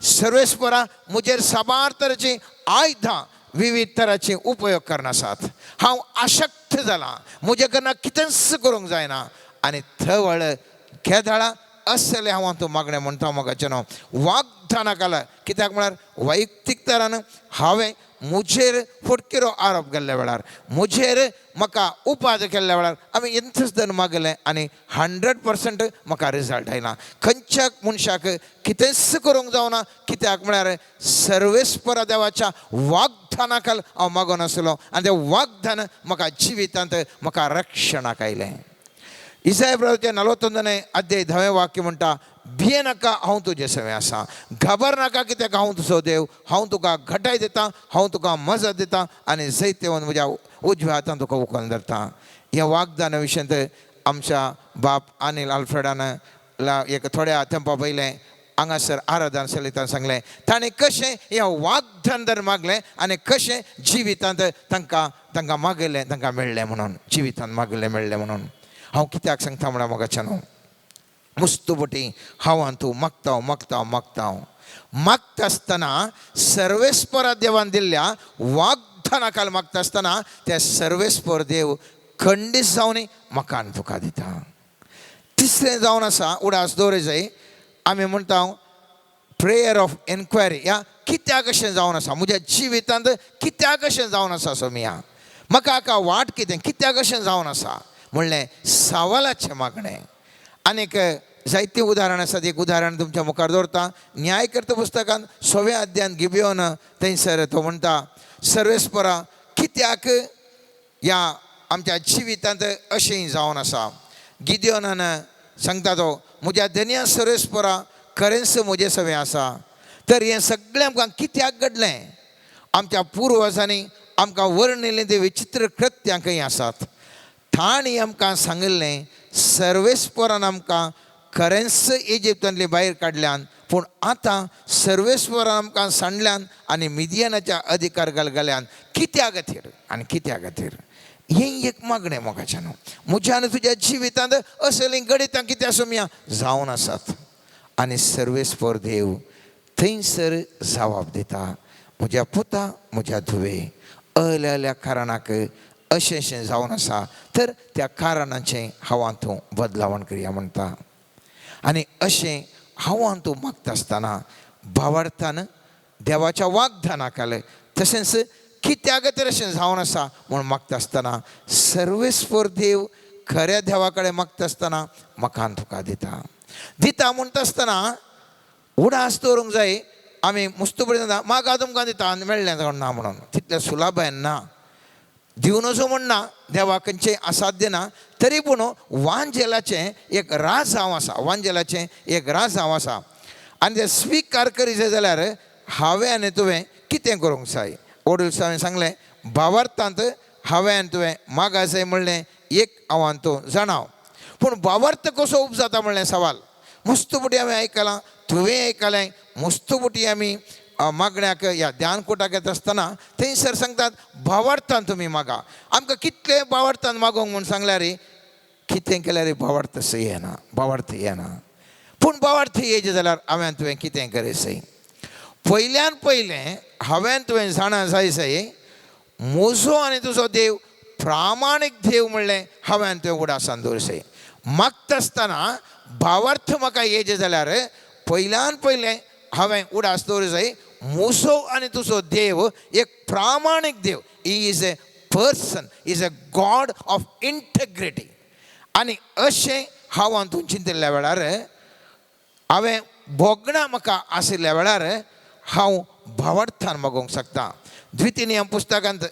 Speaker 5: सर्वेस्परा म्हजेर साबार तरेचीं आयुधां विविध तरांचे उपयोग करनासात. हांव आशक्त जालां, म्हजे कडल्यान कितेंच करूंक जायना. आनी थवळ केदाळा असले हांव तूं मागणें म्हणटा मोगाचें न्हू. वागदाना काला कित्याक म्हळ्यार वैयक्तीक तरान हांवें मुझेर फोडकेरो आरोप केल्ल्या वेळार, मुझेर म्हाका उपाद केल्ल्या वेळार आमी इंतच दन मागलें आनी 100% म्हाका रिजल्ट आयना. खंयच्या मनशाक कितेंच करूंक जावना. कित्याक म्हळ्यार सर्वेस्परा देवाच्या वागदानाकाल हांव मागो नासलो आनी तें वागदान म्हाका जिवितांत म्हाका रक्षणाक आयलें. इसाया प्रवादीचें 41 अध्याय 10वें वाक्य म्हणटा, भिये नाका हांव तुजे सवे आसा, घाबर नाका कित्याक हांव तुजो देव, हांव तुका घटाय दिता, हांव तुका मजत दिता आनी जैत येवन म्हज्या उजव्या हातान तुका उखलून धरता. ह्या वागदाना विशयंत आमच्या बाप अनिल आल्फ्रेडान एक थोड्या तेंपा पयलें हांगासर आराधना चलयतना सांगलें ताणें कशें ह्या वागदान तर मागलें आनी कशें जिवितांत तांकां मागिल्लें तांकां मेळ्ळें म्हणून, जिवितांत मागिल्लें मेळ्ळें म्हणून. हांव कित्याक सांगता म्हळ्यार मोगाच्या न्हू, मुस्तुबटी हांव तूं मागता आसतना सर्वेस्परा देवान दिल्ल्या वागदानाकाल मागता आसतना ते सर्वेस्पर देव खंडीत जावन मकान तुका दिता. तिसरें जावन आसा उडास दवरूं जाय, आमी म्हणटा प्रेयर ऑफ एन्क्वायरी. ह्या कित्याक अशें जावन आसा म्हज्या जिवितांत, कित्याक अशें जावन आसा सोमिया, म्हाका हाका वाट कितें, कित्याक अशें जावन आसा म्हणलें सवालाचें मागणें. आनीक जायतीं उदाहरणां आसात. एक उदाहरण तुमच्या मुखार दवरता. न्यायकर्ता पुस्तकांत 6व्या अध्यायान गिबेयोन थंयसर तो म्हणटा सर्वेस्परा कित्याक ह्या आमच्या जिवितांत अशें जावन आसा. गिदियोनान सांगता तो म्हज्या धन्या सर्वेस्परा खरेंच म्हजे सवे आसा. तर हें सगळें आमकां कित्याक घडलें, आमच्या पुर्वजांनी आमकां वर्णिल्लें ते विचित्र कृत्यां खंय आसात. ताणी आमकां सांगिल्लें सर्वेस्परान आमकां खरेंच इजिप्तांतली भायर काडल्यान, पूण आतां सर्वेस्परान आमकां सांडल्यान आनी मिदियानाच्या अधिकार घालगल्यान कित्या खातीर आनी कित्या खातीर. हें एक मागणें मोगाच्यान. म्हज्या आनी तुज्या जिवितांत असलीं गणितां कित्या सोमिया जावन आसात आनी सर्वेस्पर देव थंयसर जबाब दिता. म्हज्या पुता म्हज्या धुवे अहल्या कारणाक अशें जावन आसा, तर त्या कारणाचें हांव तूं बदलावण करया म्हणटा. आनी अशें हांव तूं मागता आसतना भावार्थान देवाच्या वागदानाकाल तशेंच कित्याक तर अशें जावन आसा म्हूण मागता आसतना सर्वेस्पर देव खऱ्या देवा कडेन मागता आसतना मकान तुका दिता म्हणटा आसतना उडास दवरूंक जाय. आमी मुस्तुबडी मागा तुमकां दिता आनी मेळ्ळें ना म्हणून तितलें सुलभायन ना. दिवन असो म्हणना देवा खंयचें असाध्य ना. तरी पूण वांजेलाचें एक राज हांव आसा, वांजेलाचें एक राज हांव आसा आनी तें स्विकार करी जाय जाल्यार हांवें आनी तुवें कितें करूंक जाय. वडील हांवें सांगलें भावार्थांत हांवें आनी तुवें मागा जाय म्हणलें एक आव्हान तूं जाणाव. पूण भावार्थ कसो उपजाता म्हणलें सवाल. मुस्तुबडी हांवें आयकलां, तुवें आयकलें. मुस्तुबडी आमी मागण्याक ह्या ध्यानकुटाक येता आसतना थंयसर सांगतात भावार्थान तुमी मागा. आमकां कितले भावार्थान मागोंक म्हूण सांगल्यार कितें केल्यार भावार्थ येना, भावार्थ येना. पूण भावार्थ येयचे जाल्यार हांवें तुवें कितें करें सै. पयल्यान पयलें हांवें तुवें जाणा जाय सै म्हजो आनी तुजो देव प्रामाणीक देव म्हणलें हांवें तुवें उडासान दवरसै. मागता आसतना भावार्थ म्हाका येयचे जाल्यार पयल्यान पयलें हांवें उडास दवरूं जाय म्हजो आनी तुजो देव एक प्रामाणीक देव. He is a person, is a God of integrity. आनी अशें हांव तूं चिंतिल्ल्या वेळार हांवें भोगणां म्हाका आशिल्ल्या वेळार हांव भावार्थान मागोवंक शकता. द्वितीय पुस्तकांत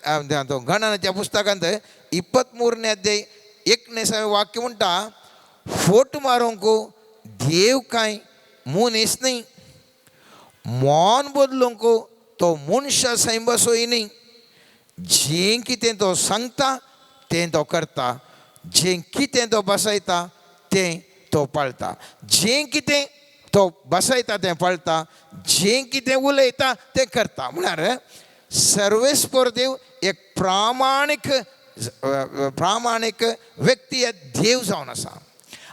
Speaker 5: गणनाच्या पुस्तकांत 23 अध्याय 19 वाक्य म्हणटा फोट मारूंक देव कांय मनीस न्ही, मोन बदलूंक तो मनशा सै बसोय न्ही. जें कितें तो सांगता तें तो करता, जें कितें तो बसयता तें तो पाळटा. जें कितें तो बसयता तें पाळटा, जें कितें उलयता तें करता. म्हळ्यार सर्वेस्पर देव एक प्रामाणीक व्यक्ती देव जावन आसा.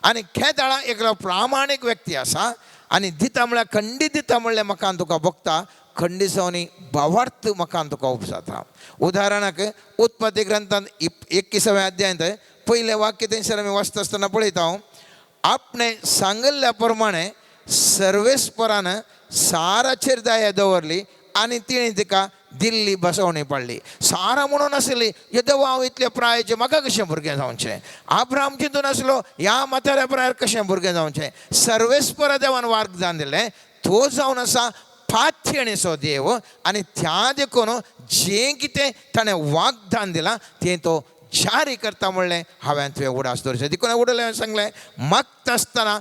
Speaker 5: आनी खेदाळा एकलो प्रामाणीक व्यक्ती आसा आनी दिता म्हळ्यार खंडीत दिता म्हणलें मकान तुका भोगता. खंडीत जावन भावार्थ मकान तुका उपजाता. उदाहरणाक उत्पत्ती ग्रंथांत 21व्या अध्यायांत पयलें वाक्य थंयसर आमी वाचता आसतना पळयता आपणें सांगिल्ल्या प्रमाणे सर्वेस्परान साराचेर दया दवरली आनी तिणें तिका दिल्ली बसवणी पडली. सारा म्हणून आसली देवा हांव इतल्या प्रायाचें म्हाका कशें भुरगें जावचें. आब्राम चिंतून आसलो ह्या म्हाताऱ्या प्रायार कशें भुरगें जावचें. सर्वेस्पर देवान वागदान दिलें. तो जावन आसा पाथयणेचो देव आनी त्या देखून जें कितें ताणें वागदान दिलां तें तो जारी करता म्हणलें हांवें तुवें उडास दवरचें. देखून उडलें हांवें सांगलें मागता आसतना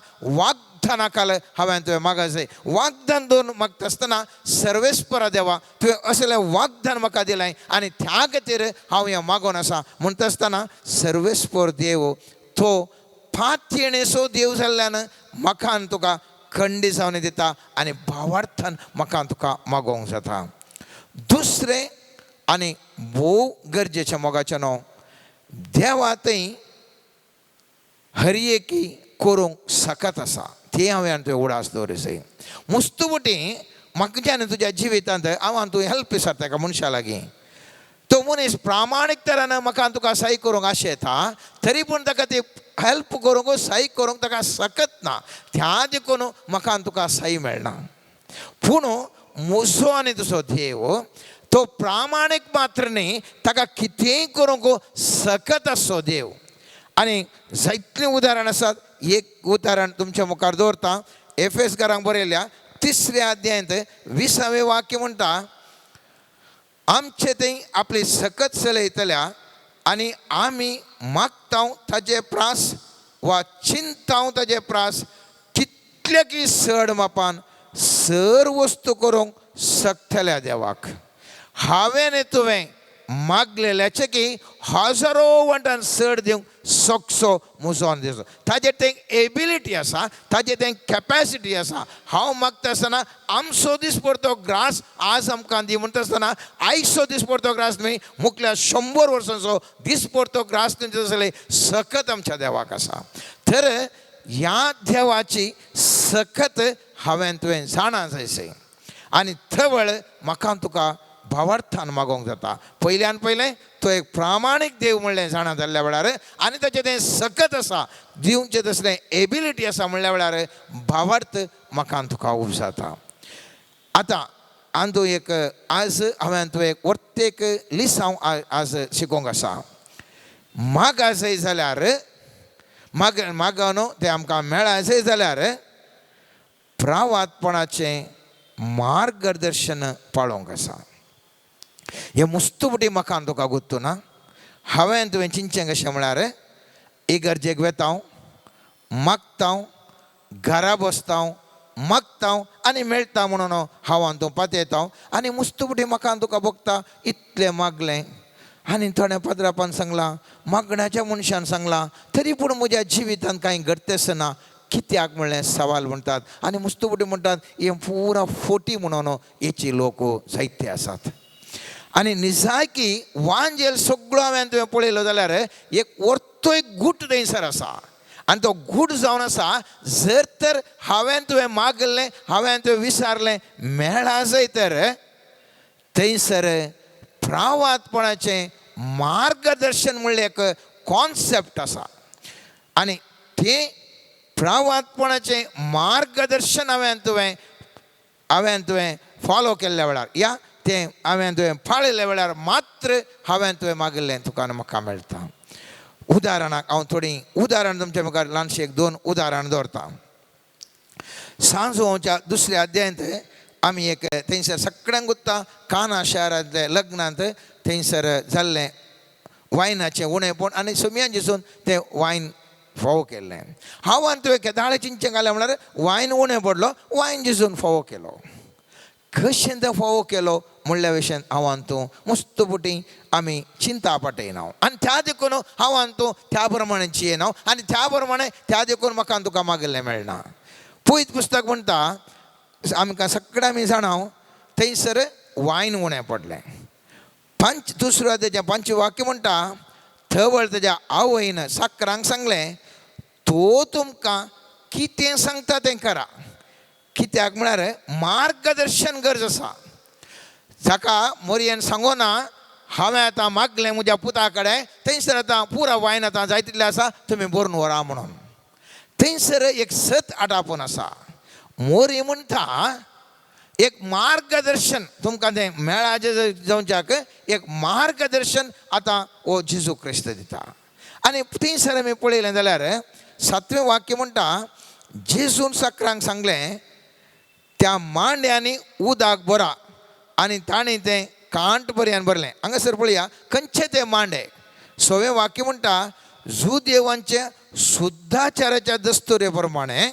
Speaker 5: भावार्थाना काल हांवें तुवें मागा जाय वाग्दान दोन मागता आसतना सर्वेस्परा देवा तुवें असलें वाग्दान म्हाका दिलें आनी त्या खातीर हांव हें मागोन आसा म्हणटा आसतना सर्वेस्पर देव तो पातयेणेचो देव जाल्ल्यान म्हाका तुका खंडी जावन दिता आनी भावार्थान म्हाका तुका मागोवंक जाता. दुसरें आनी भोव गरजेचें मोगाचें न्हू देवा थंय हरएकी करूंक सकत आसा तें हांवें तुवें उडास दवरचें. मुस्तुबटी म्हाका जेन्ना तुज्या जिवितांत हांव तूं हेल्प विचारता एका मनशा लागीं तो मनीस प्रामाणीक तरान म्हाका तुका सहाय करूंक आशा येता तरी पूण ताका ती हेल्प करूंक सहाय करूंक ताका सकत ना त्या देखून म्हाका तुका सहाय मेळना. पूण म्हजो आनी तुजो देव तो प्रामाणीक मात्र न्ही ताका कितेंय करूंक सकत आसो देव. आनी जायतलीं उदाहरण आसात. एक उदाहरण तुमच्या मुखार दवरता. एफेसकारांक बरयल्या 3ऱ्या अध्यायांत 20वें वाक्य म्हणटा आमचे थंय आपली सकत चलयतल्या आनी आमी मागता ताजे प्रास वा चिंताव ताजे प्रास कितले की चड मापान सर वस्तू करूंक शकतल्या देवाक. हांवें तुवें मागलेल्याचे की हजारो वंटान चड दिवंक शकचो म्हजो अंदेश. ताजे तें एबिलिटी आसा ताजे तें कॅपॅसिटी आसा. हांव मागता आसतना आमचो दीस परतो ग्रास आज आमकां दी म्हणटा आसतना आयचो दीस परतो ग्रास न्ही मुखल्या 100 वर्सांचो दीस परतो ग्रास तेंचे जाल्यार सकत आमच्या देवाक आसा. तर ह्या देवाची सकत हांवें तुवें जाणा जायसै आनी थवळ म्हाका तुका भावार्थान मागोवंक जाता. पयल्यान पयलें तो एक प्रामाणीक देव म्हणलें जाणा जाल्ल्या वेळार आनी ताचें तें सकत आसा दिवचें तसलें एबिलिटी आसा म्हणल्या वेळार भावार्थ म्हाका तुका खूब जाता. आतां आंदू एक आज हांवें तुवें एक वर्तेक लिस्ट हांव आज शिकोवंक आसा. मागा जाय जाल्यार मागो न्हू तें आमकां मेळा जाय जाल्यार प्रावातपणाचें मार्गदर्शन पाळोवंक आसा. हे मुस्तुबटी म्हाका तुका गुर्तू ना. हांवें तुवें चिंतचें कशें म्हळ्यार इगर्जेक वेता मागता घरा बसता मागता आनी मेळटा म्हणून हांव तूं पातयता आनी मुस्तुबटी म्हाका तुका बगता इतलें मागलें आनी थोड्या पदरापान सांगलां मागण्याच्या मनशान सांगलां तरी पूण म्हज्या जिवितांत कांय घडतेच ना. कित्याक म्हणलें सवाल म्हणटात आनी मुस्तुबटी म्हणटात हे पुरा फोटी म्हणून हेची लोक जायते आसात. आनी निजाकी वांजेल सगळो हांवें तुवें पळयलो जाल्यार एक व्हरतो एक गूट थंयसर आसा आनी तो गूट जावन आसा जर तर हांवें तुवें मागलें हांवें तुवें विचारलें मेळ्ळा जाय तर थंयसर प्रावातपणाचें मार्गदर्शन म्हणलें एक कॉन्सेप्ट आसा. आनी तें प्रावातपणाचें मार्गदर्शन हांवें तुवें फॉलो केल्ल्या वेळार या तें हांवें तुवें पाळिल्ल्या वेळार मात्र हांवें तुवें मागिल्लें तुका म्हाका मेळटा. उदाहरणाक हांव थोडीं उदाहरण तुमच्या मुखार ल्हानशें 2 उदाहरण दवरता. सांजोच्या 2ऱ्या अध्यायांत आमी एक थंयसर सगळ्यांक गुत्ता काना शारांतले लग्नांत थंयसर जाल्लें वायनाचें उणेंपण आनी सुमयांचेसून तें वायन फोव केल्लें. हांव आनी तुवें केदाळे चिंतचें घालें म्हळ्यार वायन उणें पडलो वायन जिजून फोव केलो. कशें तें फोव केलो म्हणल्या विशयान हांव आनी तूं मुस्तुबटी आमी चिंता पटयना आनी त्या देखून हांव आनी तूं त्या प्रमाणे जियेना आनी त्या प्रमाणे त्या देखून म्हाका तुका मागिल्लें मेळना. पयत पुस्तक म्हणटा आमकां सगळ्या आमी जाणां थंयसर वायन उणें पडलें. 2ऱ्या अध्यायाचें 5वें वाक्य म्हणटा थवळ तेज्या आवयन साकरांक सांगलें तो तुमकां कितें सांगता तें करा. कित्याक म्हळ्यार मार्गदर्शन गरज आसा. जाका मोरयेन सांगोना हांवें आतां मागलें म्हज्या पुता कडेन थंयसर आतां पुरा वायन आतां जाय तितलें आसा तुमी बरोवन व्हरा म्हणून. थंयसर एक सत आटापून आसा. मोरी म्हणटा एक मार्गदर्शन तुमकां तें मेळाचें जावच्याक एक मार्गदर्शन आतां हो जेजू क्रिस्त दिता. आनी थंयसर आमी पळयलें जाल्यार 7वें वाक्य म्हणटा जेजून साकरांक सांगलें त्या मांड्यांनी उदक भरा आनी ताणें तें कांट बऱ्यान भरलें. हांगासर पळया खंयचे ते मांडे. 6वें वाक्य म्हणटा जू देवांच्या शुद्धाचाराच्या दस्तुरे प्रमाणे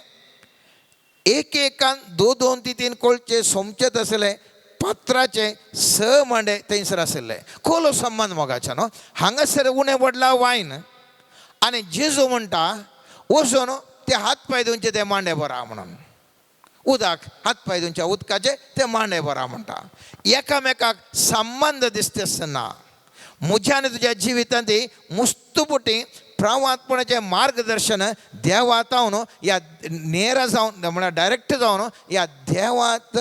Speaker 5: एक एकान दोन ती तीन कोळचे सोमचेत असले पात्राचे स मांडे थंयसर आसले खोलो संबंध मोगाच्या न्हू हांगासर उणें वडला वायन आनी जेजू म्हणटा वचून ते हात पाय धुवचे ते मांडे बरा म्हणून उदक हात पाय धुवच्या उदकाचे ते मांडे बरा म्हणटा एकामेकाक संबंध दिसता आसतना म्हज्या आनी तुज्या जिवितांत मुस्तुपुटी प्रवादपणाचें मार्गदर्शन देवांत हांव न्हू या नेर जावन म्हळ्यार डायरेक्ट जावन या देवांत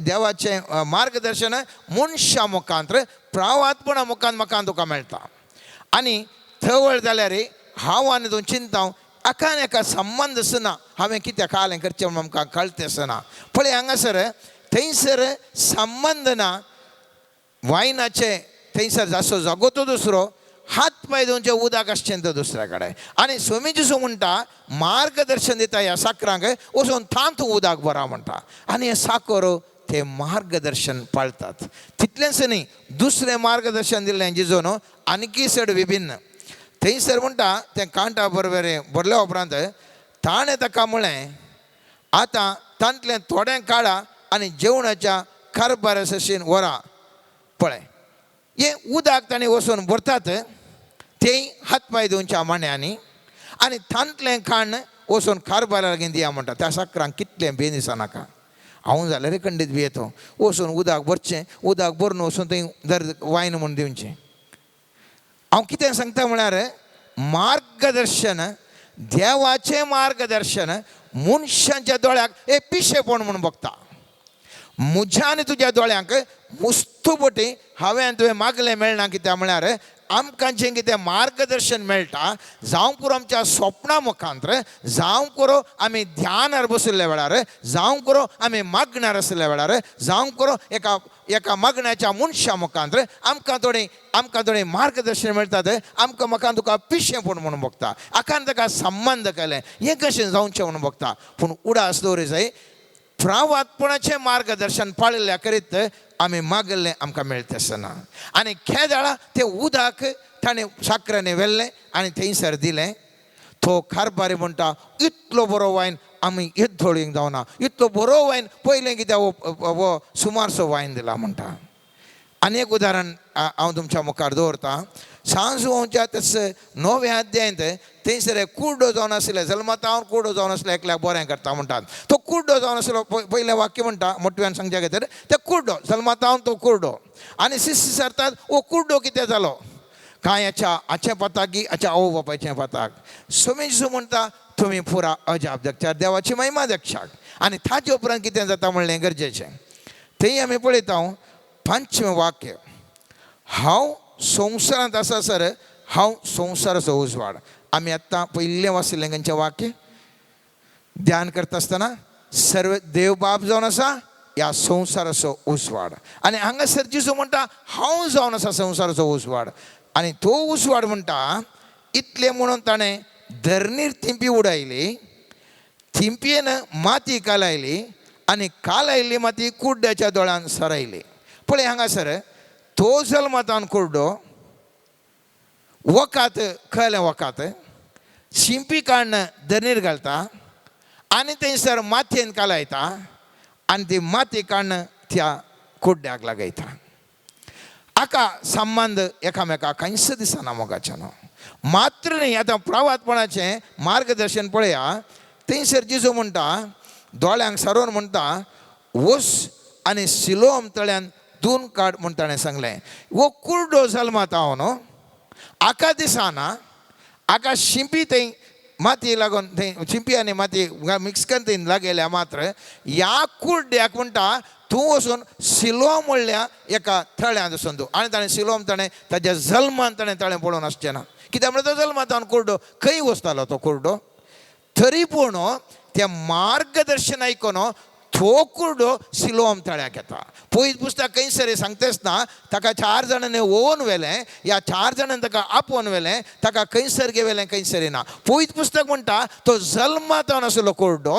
Speaker 5: देवाचें मार्गदर्शन मनशा मुखांतर प्रवादपणा मुखांत म्हाका तुका मेळटा आनी थंय जाल्यार हांव आनी तूं चिंताव एकान एका संबंध आसना हांवें कित्याक कालें करचें म्हूण आमकां कळटें आसना पळय हांगासर थंयसर संबंध ना वायनाचे थंयसर जासो जगो तो दुसरो हात पाय धुवचे उदक आसचें तो दुसऱ्या कडेन आनी स्वामी जेजू म्हणटा मार्गदर्शन दिता ह्या साकरांक वचून थांब तूं उदक बरा म्हणटा आनी हे साकर ते मार्गदर्शन पाळटात तितलेंच न्ही दुसरें मार्गदर्शन दिल्लें जेजून आनीकी चड विभिन्न थंयसर म्हणटा तें कांटा बरोबर बरल्या उपरांत ताणें ताका म्हळें आतां तांतलें थोडें काडा आनी जेवणाच्या कारबार अशें व्हरा पळय हें उदक ताणें वचून भरतात तें हात पाय धुवच्या मांड्यांनी आनी तांतलें खाण वचून कारबाराक घेवन दिया म्हणटा त्या साकरांक कितलें बेन दिसनाका हांव जाल्यार खंडीत बी येतो वचून उदक भरचें उदक भरून वचून थंय दर वायन म्हूण दिवचें हांव कितें सांगता म्हळ्यार मार्गदर्शन देवाचें मार्गदर्शन मनशांच्या दोळ्याक हे पिशेपण म्हणून बघता म्हज्या आनी तुज्या दोळ्यांक मुस्तुपटी हांवें तुवें मागलें मेळना कित्याक म्हळ्यार आमकां जें कितें मार्गदर्शन मेळटा जावं करून आमच्या स्वप्ना मुखांतर जावं करून आमी ध्यानार बशिल्ल्या वेळार जावं करून आमी मागण्यार आसल्या वेळार जावं करून एका मागण्याच्या मनशा मुखांतर आमकां थोडें मार्गदर्शन मेळटात आमकां म्हाका तुका पिशेपण म्हणून बघता आखान ताका संबंध केलें हें कशें जावचें म्हणून बघता पूण उडास दवरूं जाय प्रवादपणाचें मार्गदर्शन पाळिल्ल्या करीत आमी मागल्लें आमकां मेळटा आसना आनी खेदाळा तें उदक ताणें साकरांनी व्हेल्लें आनी थंयसर दिलें तो कारबारी म्हणटा इतलो बरो वायन आमी येद्दोळींक जावना इतलो बरो वायन पयलें कित्याक वो सुमारसो वायन दिला म्हणटा आनी एक उदाहरण हांव तुमच्या मुखार दवरतां सांज वंच्या तस 9व्या अध्यायांत थंयसर कुर्डो जावन आसले जल्मात हांव कुर्डो जावन आसलो एकल्याक बरें करता म्हणटात तो कुर्डो जावन आसलो पयलें वाक्य म्हणटा मोठव्यान सांगच्या खातीर ते कुर्डो जल्मात हांव तो कुर्डो आनी शिश्य विचारतात ओ कुर्डो कितें जालो कांय हाचे पताक की हाच्या आवय बापायचें पताक स्वामी जेजू म्हणटा तुमी पुरा अजाप देखच्यार देवाची महिमा देखशाक आनी ताचे उपरांत कितें जाता म्हणलें गरजेचें थंय आमी पळयता 5वें वाक्य हांव संवसारांत आसा सर हांव संवसाराचो उजवाड आमी आतां पयलें वाचिल्लें खंयचें वाक्य ध्यान करता आसतना सर्व देव बाप जावन आसा ह्या संवसाराचो उजवाड आनी हांगासर जेजू म्हणटा हांव जावन आसा संवसाराचो उजवाड आनी तो उजवाड म्हणटा इतलें म्हणून ताणें धरणीर थिंपी उडयली थिंपयेन माती कालायली आनी कालायल्ली माती कुड्ड्याच्या दोळ्यान सरायली पळय हांगासर तो जल्मातान कुर्डो वकात खयलें वकात शिंपी काडून धरणीर घालता आनी थंयसर मातयेन कालायता आनी ती माती काडून त्या कुड्ड्याक लागायता हाका संबंध एकामेकाक खंयच दिसना मोगाच्यान मात्र न्ही आतां प्रवादपणाचें मार्गदर्शन पळया थंयसर जेजू म्हणटा दोळ्यांक सारोवन म्हणटा वस आनी सिलोम तळ्यान धुवन काड म्हूण ताणें सांगलें वो कुर्डो जल्मात हांव न्हू हाका दिसना हाका शिंपी थंय माती लागून थंय शिंपी आनी माती मिक्स करून थंय लागयल्या मात्र ह्या कुर्ड्याक म्हणटा तूं वचून सिलोम म्हणल्या एका थळ्यांत वचून तूं आनी ताणें सिलोम ताणें ताच्या जल्मान ताणें तळें पळोवन आसचें ना कित्याक म्हळ्यार तो जल्मात हांव कुर्डो खंय वचतालो तो कुर्डो तरी पूण त्या मार्गदर्शन आयकून तो कुर्डो सिलोम तळ्याक येता पयलीं पुस्तक खंयसर सांगता आसतना ताका 4 जाणांनी वोवन व्हेलें ह्या 4 जाणांनी ताका आपोवन व्हेलें ताका खंयसर गेलें खंयसर ना पयलीं पुस्तक म्हणटा तो जल्मात आसलो कुर्डो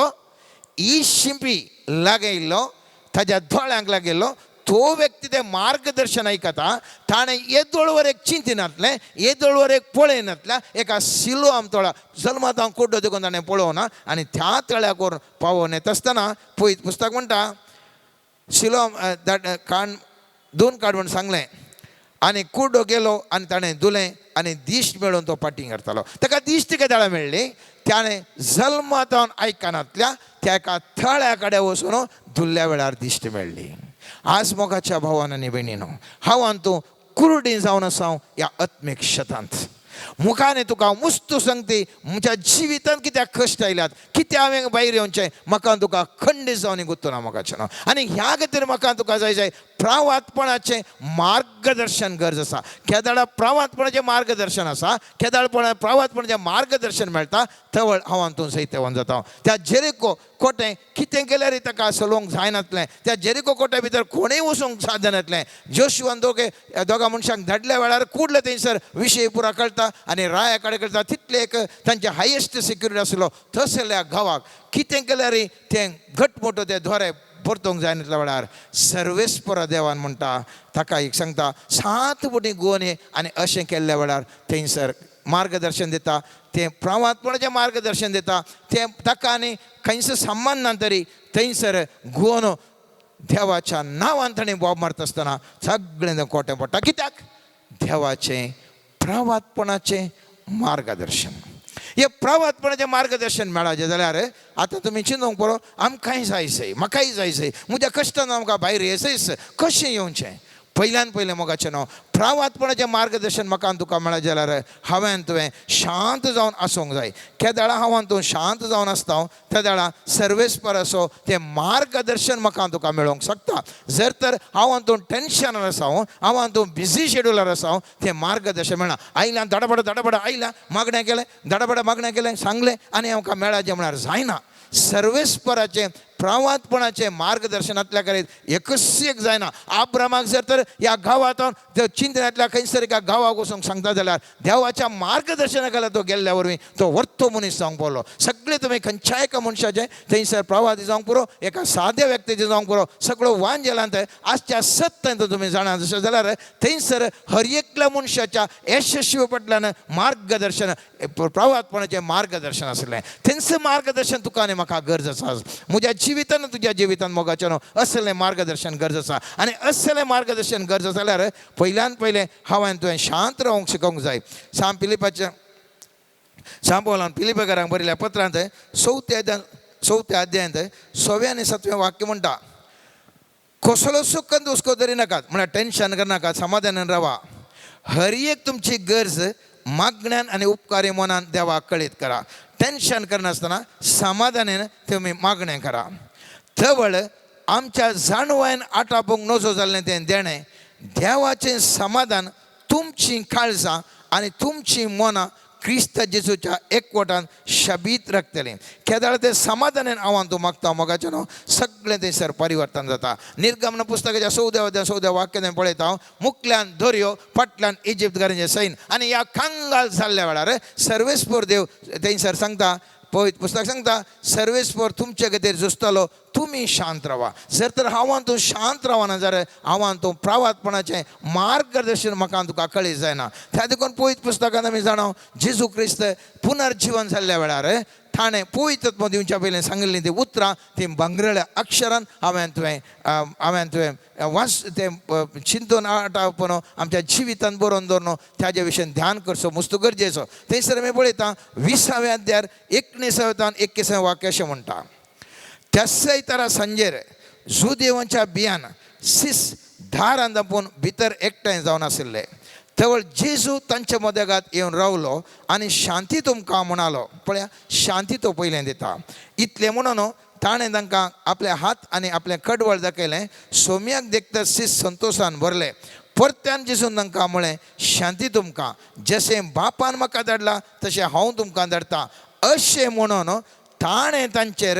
Speaker 5: ही शिंपी लागयल्लो ताच्या दोळ्यांक लागयल्लो तो व्यक्ती तें मार्गदर्शन आयकता ताणें येदोळवर एक चिंतिनातलें येदोळवर एक पळयनातल्या एका सिलोआम तळा जल्मात हांव कुड्डो देखून ताणें पळोवना आनी त्या तळ्याक व्हरून पावोवन येता आसतना पळयत पुस्तक म्हणटा सिलोआम दोन काडवण सांगलें आनी कुड्डो गेलो आनी ताणें धुलें आनी दिश्ट मेळोवन तो पाटी करतालो ताका दिश्ट केदाळा मेळ्ळी त्याने जल्मात आयकनातल्या त्या एका थळ्या कडेन वचून धुल्ल्या वेळार दिश्ट मेळ्ळी आज मोगाच्या भावान आनी भयणीनो हांव तूं कुर्डी जावन आसा ह्या आत्मीक शेतांत मुखाने तुका मुस्तू सांगती म्हज्या जिवितांत कित्याक कश्ट आयल्यात कित्याक हांवें भायर येवचें म्हाका तुका खंडीत जावन गुंतूना मोगाचें न्हू आनी ह्या खातीर म्हाका तुका जाय प्रावात्पणाचें मार्गदर्शन गरज आसा केदाळा प्रावात्पणाचें मार्गदर्शन आसा केदाळपणा प्रावात्पणाचें मार्गदर्शन मेळटा थवळ हांव तूं सैतेवन जाता त्या जेरिको कोटें कितें केल्यार ताका सलोवंक जायनातलें त्या जेरिको कोट्या भितर कोणूय वचूंक साध्य नातलें जोशुआन दोगा मनशांक धाडल्या वेळार कुडले थंयसर विशय पुरा कळटा आनी राया कडेन कळटा तितले एक तांचे हायेस्ट सिक्युरिटी आसलो थंयसरल्या गांवाक कितें केल्यार तें घटमोटो तें धोरें परतोवंक जायनातल्या वेळार सर्वेस्परा देवान म्हणटा ताका एक सांगता 7 बोटी गोवन ये आनी अशें केल्ल्या वेळार थंयसर मार्गदर्शन दिता तें प्रावात्पणाचें मार्गदर्शन दिता तें ताका आनी खंयच सम्मान ना तरी थंयसर गोवन देवाच्या नांवान ताणें बोब मारता आसतना सगळें कोटें पडटा कित्याक देवाचें प्रावात्पणाचें मार्गदर्शन हे प्रावात्पणाचें मार्गदर्शन मेळाचें जाल्यार आतां तुमी चिंतूंक पळो आमकांय जायसय म्हाकाय जायसय म्हज्या कश्टान आमकां भायर येसयस कशें येवचें पयल्यान पयलें मोगाचें न्हू प्रावात्पणाचें मार्गदर्शन म्हाका तुका मेळ्ळें जाल्यार हांवें तुवें शांत जावन आसूंक जाय केदाळा हांव तूं शांत जावन आसता त्या दाळा सर्वेस्पर असो तें मार्गदर्शन म्हाका तुका मेळोवंक शकता जर तर हांव तूं टेन्शनार आसा हांव तूं बिजी शेड्युलार आसा तें मार्गदर्शन मेळना आयल्यान धडबड आयल्या मागणें केलें धडबड मागणें केलें सांगलें आनी आमकां मेळाचें म्हळ्यार जायना सर्वेस्पराचें प्रावात्पणाचें मार्गदर्शनांतल्या कडेन एकच एक जायना आब्रामाक जर तर ह्या गांवांत चिंतनांतल्या खंयसर एका गांवाक वचूंक सांगता जाल्यार देवाच्या मार्गदर्शना खाला तो गेल्ल्या वरवीं तो वर्तो मनीस जावंक पडलो सगळे तुमी खंयच्याय एका मनशाचें थंयसर प्रवादी जावंक पुरो एका साद्या व्यक्तीचें जावंक पुरो सगळो वान जेलांत आजच्या सत्यांत तुमी जाणा जशें जाल्यार थंयसर हर एकल्या मनशाच्या यशस्वी फाटल्यान मार्गदर्शन प्रावात्पणाचें मार्गदर्शन आसलें थंयसर मार्गदर्शन तुका आनी म्हाका गरज आसा म्हज्या जिवितान तुज्या जिवितान मोगाचें न्हू असलें मार्गदर्शन गरज आसा आनी असलें मार्गदर्शन गरज आसा जाल्यार पयल्यान पयलें हांवें तुवें शांत रावंक शिकोवंक जाय सांग पौलान पिलिपेकारांक बरयल्या पत्रांत 4थ्या अध्यायांत 6वें आनी 7वें वाक्य म्हणटा कसलो सुख दुस्को धरी नाकात म्हळ्यार टेन्शन करनाकात समाधानान रावा हर एक तुमची गरज मागण्यान आनी उपकारी मनान देवाक कळीत करा टेन्शन करनासतना समाधानान तुमी मागणें करा थवळ आमच्या जाणवायन आटापूंक नजो जाल्लें तें देणें देवाचें समाधान तुमची काळजां आनी तुमची मनां क्रिस्त जेजूच्या एकवटान शाबीत राखतलें केदाळ तें समाधानान हांव तूं मागता मोगाचें न्हू सगळें थंयसर परिवर्तन जाता निर्गमन पुस्तकाच्या 14व्या वाक्यान पळयता मुखल्यान दर्यो फाटल्यान इजिप्त घरांचें सैन आनी ह्या कांगाल जाल्ल्या वेळार सर्वेस्पर देव थंयसर सांगता पवित्र पुस्तक सांगता सर्वेस्पर तुमचे खातीर झुजतलो तुमी शांत रावा जर तर हांव तूं शांत रावना जाल्यार हांव तूं प्रावात्पणाचें मार्गदर्शन म्हाका तुका कळीत जायना त्या देखून पवित्र पुस्तकांत आमी जाणा जेजू क्रिस्त पुनर्जीवन जाल्ल्या वेळार ताणें पवित्रत्व दिवच्या पयलीं सांगिल्लीं तीं उतरां तीं भांगरळ्या अक्षरान हांवें तुवें वाच तें चिंतून आटावपण आमच्या जिवितांत बरोवन दवरून ताजे विशयी ध्यान करचो मस्त गरजेचो थंयसर आमी पळयता 20व्या अध्यायार 19व्या 21व्या वाक्य अशें म्हणटा त्यासय तरा संजेर जुदेवांच्या बियान सीस धारान दापून भितर एकठांय जावन आशिल्ले थवळ जेजू तांच्या मदेगांत येवन रावलो आनी शांती तुमकां म्हणालो पळया शांती तो पयलें दिता इतलें म्हणून ताणें तांकां आपले हात आनी आपलें कडवळ दाखयलें सोम्याक देखतर सीस संतोशान भरलें परत्यान जेजून तांकां म्हळें शांती तुमकां जशें बापान म्हाका धाडला तशें हांव तुमकां धाडटा अशें म्हणून ताणें तांचेर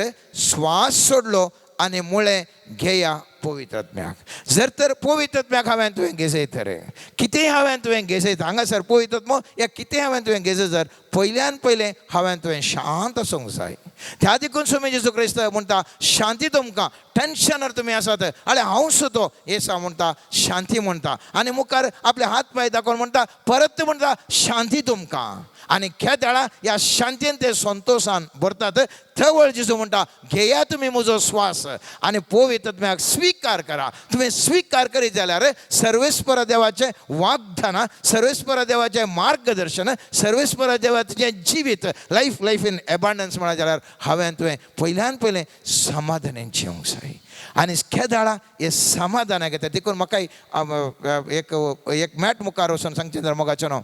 Speaker 5: स्वास सोडलो आनी म्हळें घेया पवित्रात्म्याक जर तर पवित्रात्म्याक हांवें तुवें घेजयत तर कितेंय हांवें तुवें घेजयत हांगासर पवित्रात्मो या कितेंय हांवें तुवें घेजय जर पयल्यान पयलें हांवें तुवें शांत आसूंक जाय त्या देखून स्वामी जेजू क्रिस्त म्हणटा शांती तुमकां टेन्शनार तुम्ही आसात आले हांव सुतो येसा म्हणटा शांती म्हणटा आनी मुखार आपले हात पाय दाखोवन म्हणटा परत म्हणटा शांती तुमकां आनी खेळा ह्या शांतीन ते संतोषान भरतात थवळ जिजू म्हणटा घेया तुम्ही म्हजो श्वास आनी पवित्र आत्म्याक स्वीकार करा तुम्ही स्वीकार करीत जाल्यार सर्वेस्पर देवाचें वाग्दान सर्वेस्पर देवाचें मार्गदर्शन सर्वेस्पर देवाचें जिवीत लायफ इन एबांडन्स म्हणा जाल्यार हांवें तुवें पयल्यान पयलें समाधानान जिवंक जाय आनी खेदाळा हे समाधानाक येता देखून म्हाका एक मॅट मुखार वचून सांगचें जाल्यार मोगाचें न्हू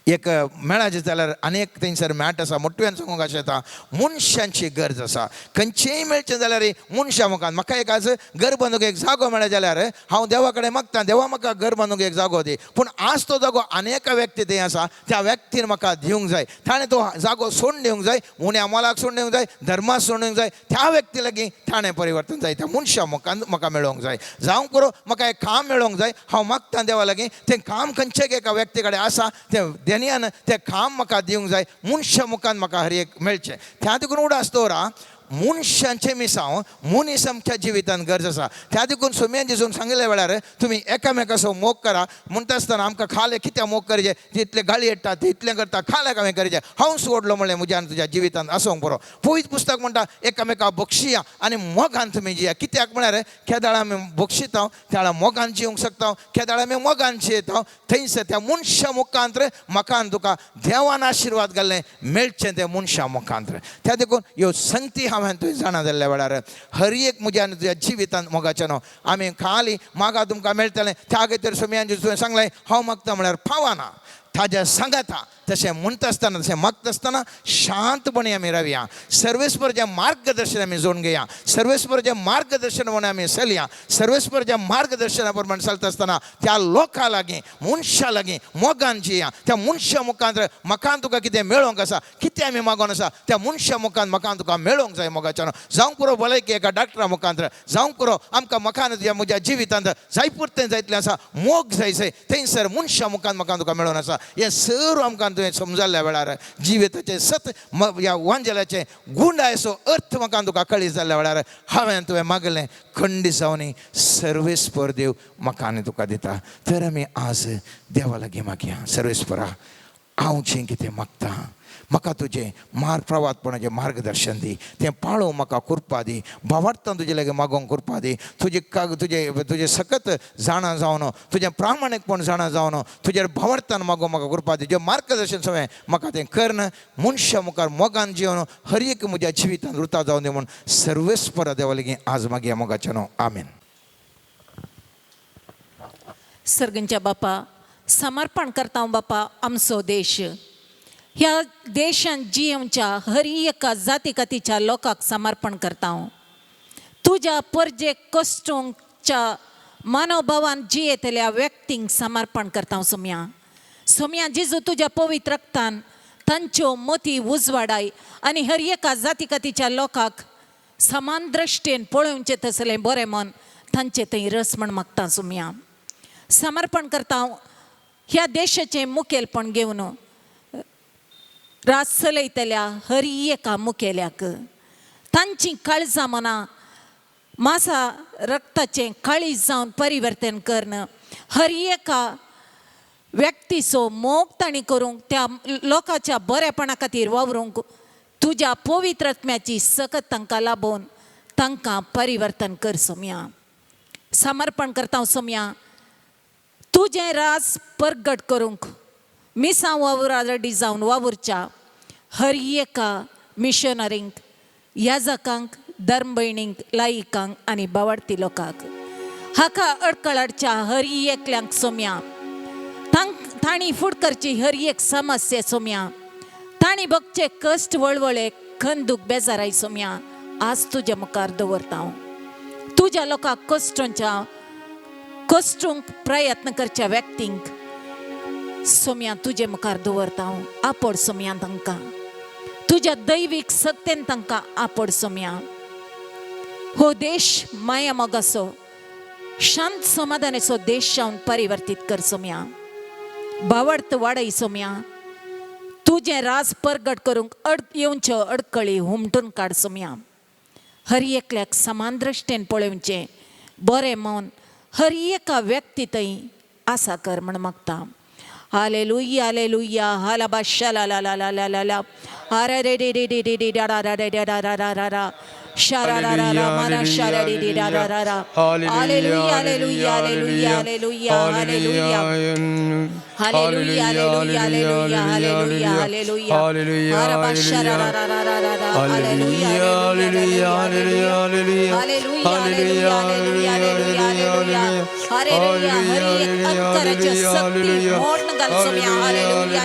Speaker 5: एक मेळाचे जाल्यार आनीक थंयसर मॅट आसा मोठ्यान सांगूंक अशें येता मनशांची गरज आसा खंयचेंय मेळचें जाल्यार मनशा मुखार म्हाका एक आज घर बांदूंक एक जागो मेळ्ळो जाल्यार हांव देवा कडेन मागता देवा म्हाका घर बांदूंक एक जागो दी पूण आज तो जागो आनीक व्यक्ती थंय आसा त्या व्यक्तीन म्हाका दिवंक जाय ताणें तो जागो सोडून दिवंक जाय उण्या मोलाक सोडून दिवंक जाय धर्माक सोडून दिवंक जाय त्या व्यक्ती लागीं ताणें परिवर्तन जाय त्या मनशा मुखार म्हाका मेळोवंक जाय जावं करो म्हाका एक काम मेळोवंक जाय हांव मागता देवा लागीं तें काम खंयचें एका व्यक्ती कडेन आसा तें देनियान तें काम म्हाका दिवंक जाय मनशा मुखान म्हाका हर एक मेळचें त्या देखून उडास दवरा मनशांचे मिसांव मनीस आमच्या जिवितान गरज आसा त्या देखून सोम्यान दिसून सांगिल्ल्या वेळार तुमी एकामेकाचो मोग करा म्हणटा आसतना आमकां खाले कित्याक मोग करचे जितले गाळी येता तितलें करता खाल्याक हांवें करचें हांव सोडलो म्हणलें म्हज्यान तुज्या जिवितान आसूंक बरो पवित्र पुस्तक म्हणटा एकामेका बक्षिया आनी मोगान तुमी जिया कित्याक म्हळ्यार केदाळ आमी बक्षिता त्या वेळार मोगान जिवंक शकता केदाळ आमी मोगान जियेता थंयसर त्या मनशा मुखांतर म्हाका तुका देवान आशिर्वाद घाल्लें मेळचें तें मनशा मुखांतर त्या देखून ह्यो संगती हांवें तुवें जाणा जाल्ल्या वेळार हर एक म्हज्यान तुज्या जिवितांत मोगाचें न्हू आमी खाली मागा तुमकां मेळटलें त्या खातीर सोम्यान तुवें सांगलें हांव मागता म्हळ्यार फावना ताज्या सांगाता तशें म्हणटा आसतना तशें मागता आसतना शांतपणी आमी रावया सर्वेस्पराचें मार्गदर्शन आमी जोडून घेया सर्वेस्पराचें मार्गदर्शन म्हणून आमी चलया सर्वेस्पराच्या मार्गदर्शना प्रमाणे चलता आसतना त्या लोकां लागीं मनशा लागीं मोगान जिया त्या मनशा मुखांतर म्हाका तुका कितें मेळोवंक आसा कितें आमी मागोन आसा त्या मनशा मुखान म्हाका तुका मेळोवंक जाय मोगाच्यान जावं पुरो भलायकी एका डॉक्टरा मुखांतर जावं पुरो आमकां म्हाका म्हज्या जिवितांत जाय पुरतें जायतलें आसा मोग जायचें थंयसर मनशा मुखान म्हाका तुका मेळोन आसा हे सर्व आमकां तुवें समजल्ल्या वेळार जिविताचे सत ह्या वांजेलाचे गुंडायचो अर्थ म्हाका तुका कळीत जाल्ल्या वेळार हांवें तुवें मागलें खंडीत जावनी सर्वेस्पर देव म्हाका आनी तुका दिता तर आमी आज देवा लागीं मागया सर्वेस्परा हांव जें कितें मागतां म्हाका तुजें प्रवादपणाचें मार्गदर्शन दी तें पाळोवंक म्हाका कृपा दी भावार्थान तुजे लागीं मागोवंक कृपा दी तुजें सकत जाणा जावन तुजें प्रामाणीकपण जाणा जावन तुजेर भावार्थान मागोवंक म्हाका कृपा दी जें मार्गदर्शन सगळें म्हाका तें करन मनशा मुखार मोगान जिवन हर एक म्हज्या जिवितांत रुता जावन दी म्हूण सर्वेस्पर देवा लागीं आज मागया मोगाचें न्हू आमेन.
Speaker 6: सर्गंच्या बापा समर्पण करता हांव बापा आमचो देश ह्या देशान जियोवच्या हर एका जाती कातीच्या लोकांक समर्पण करता हांव तुज्या परजे कश्टच्या मनोभावान जियेतल्या व्यक्तींक समर्पण करता हांव सोम्या जेजू तुज्या पवित्र रक्तान तांच्यो मती उजवाडाय आनी हर एका जाती कातीच्या लोकांक समान दृश्टेन पळोवचें तसलें बरें मन तांचे थंय रस म्हण मागता सोम्या समर्पण करता हांव ह्या देशाचें मुखेलपण घेवन राज चलयतल्या हर एका मुखेल्याक तांची काळजां मना मासा रक्ताचें काळीज जावन परिवर्तन करन हर एका व्यक्तीचो मोग ताणी करूंक त्या लोकांच्या बरेपणा खातीर वावरूंक तुज्या पवित्र आत्म्याची सकत तांकां लाबोवन तांकां परिवर्तन कर सोम्या समर्पण करता हांव सोम्या तुजें राज परगट करूंक मिसां वावुरा रेडी जावन वावुरच्या हर एका मिशनरींक याजकांक धर्म भयणींक लायिकांक आनी बावार्थी लोकांक हाका अडकळाडच्या हर एकल्यांक सोम्या तांणी फुड करची हर एक समस्या सोम्या तांणी बगचे कश्ट वळवळे खन दूख बेजाराय सोम्या आज तुज्या मुखार दवरता हांव तुज्या लोकांक कश्टूंक प्रयत्न करच्या व्यक्तींक सोम्या तुजे मुखार दवरता हांव आपड सोम्या तांकां तुज्या दैवीक सत्तेन तांकां आपड सोम्या हो देश माया मोगाचो शांत समाधानाचो देश जावन परिवर्तीत कर सोम्या भावार्थ वाडय सोम्या तुजें राज परगट करूंक येवच्यो अडकळी हुमटून काड सोम्या हर एकल्याक समान दृश्टेन पळोवचें बरें मन हर एका व्यक्ती थंय आसा कर म्हण मागता. हालेलुया हालेलुया हालाबा शाला ला ला ला ला ला ला अरे रे रे रे रे रे रे रा रा रा रे रा रा रा रा रा शारा रा रा रा मारा शारा रे रे रा रा रा रा hallelujah hallelujah hallelujah hallelujah hallelujah hallelujah hallelujah hallelujah hallelujah hallelujah हालाबा शारा रा रा रा रा रा रा hallelujah hallelujah hallelujah hallelujah hallelujah hallelujah hallelujah हर एक अंतराची शक्ती मोडन घालसोम्या hallelujah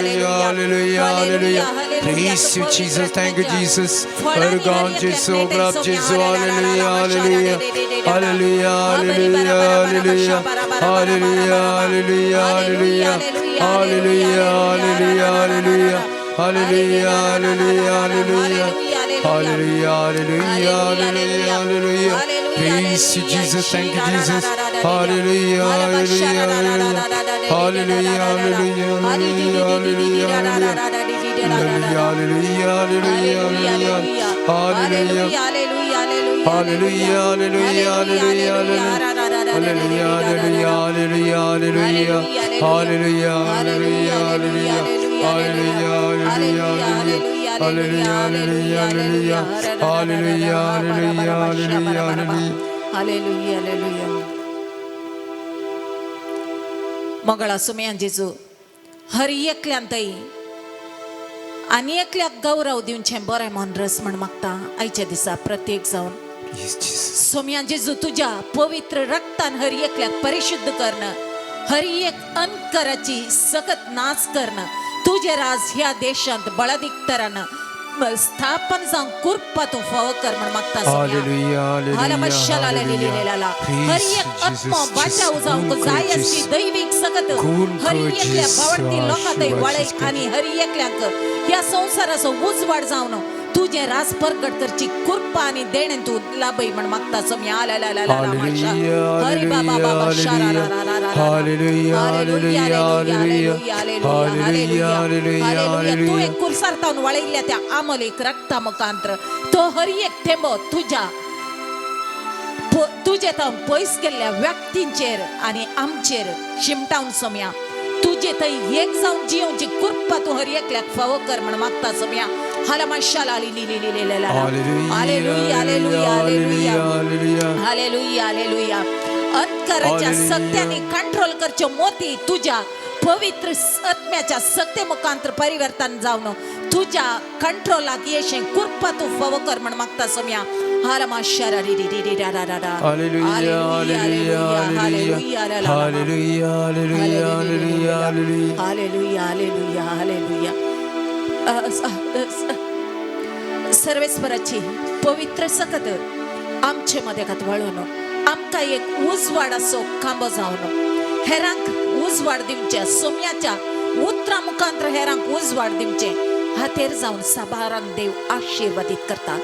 Speaker 6: hallelujah hallelujah
Speaker 3: Praise you, Jesus. Thank you, Jesus. Ergon Jesus, Brab Jesus. Hallelujah, hallelujah, hallelujah, hallelujah, hallelujah, hallelujah, hallelujah, hallelujah, hallelujah, hallelujah, hallelujah, hallelujah, hallelujah, hallelujah, hallelujah, hallelujah, hallelujah. Praise you, Jesus. Thank you, Jesus. Hallelujah, hallelujah, hallelujah, hallelujah, hallelujah, hallelujah, hallelujah. Hallelujah, hallelujah, hallelujah, hallelujah, hallelujah, hallelujah, hallelujah, hallelujah, hallelujah, hallelujah.
Speaker 6: Mangala सुमयान जेजू हर एकल्यांतय आनी एकल्याक गौरव दिवचें बरें मन रस म्हण मागता आयच्या दिसा प्रत्येक जावन सोम्या जेजू तुज्या पवित्र रक्तान हर एकल्याक परिशुद्ध करणं हर एक अनकराची सकत नाच करणं तुझे राज ह्या देशांत बळादिक तरान स्थापन जावं कुरपा तूं फावो कर म्हण मागता हर एक आत्मा बाचाव जावंक जाय आसली दैवीक सकत हर एकल्या भावर्थी लोकां थंय वळय आनी हर एकल्याक ह्या संवसाराचो उजवाड जावन तुझे राज प्रगट करची कृपा आनी देणें तूं लाभय म्हण मागता सोम्या हरी बाबा बाबा शारा रा रा रा रा हालेलुया हालेलुया हालेलुया हालेलुया तू एक कुरसारतावन वळयल्ल्या त्या आमोलीक रक्ता मुखांतर तो हर एक थेंबो तुजे थंय पयस केल्ल्या व्यक्तींचेर आनी आमचेर शिमटावन सोम्या तुझे थंय एक जावन जियोवची कृपा तूं हर एकल्याक फावो कर म्हण मागता सोम्या हालेलुया हालेलुया हालेलुया हालेलुया अंतराच्या सत्याने कंट्रोल करच्यो मोती तुझ्या पवित्र आत्म्याच्या सत्य मुखांतर परिवर्तन जावन तुझ्या कंट्रोलाक येशें कृपा तूं फावो कर म्हण मागता सोम्या हालमा शारा री री री री रा रा रा रा hallelujah hallelujah hallelujah hallelujah hallelujah hallelujah hallelujah सर्वेस्वराची पवित्र सकत आमचे मदेकात वळून आमकां एक उजवाडाचो खांबो जावन हेरांक उजवाड दिवचे सोम्याच्या उतरा मुखांतर हेरांक उजवाड दिवचे हातेर जावन साबारांक देव आशीर्वादीत करता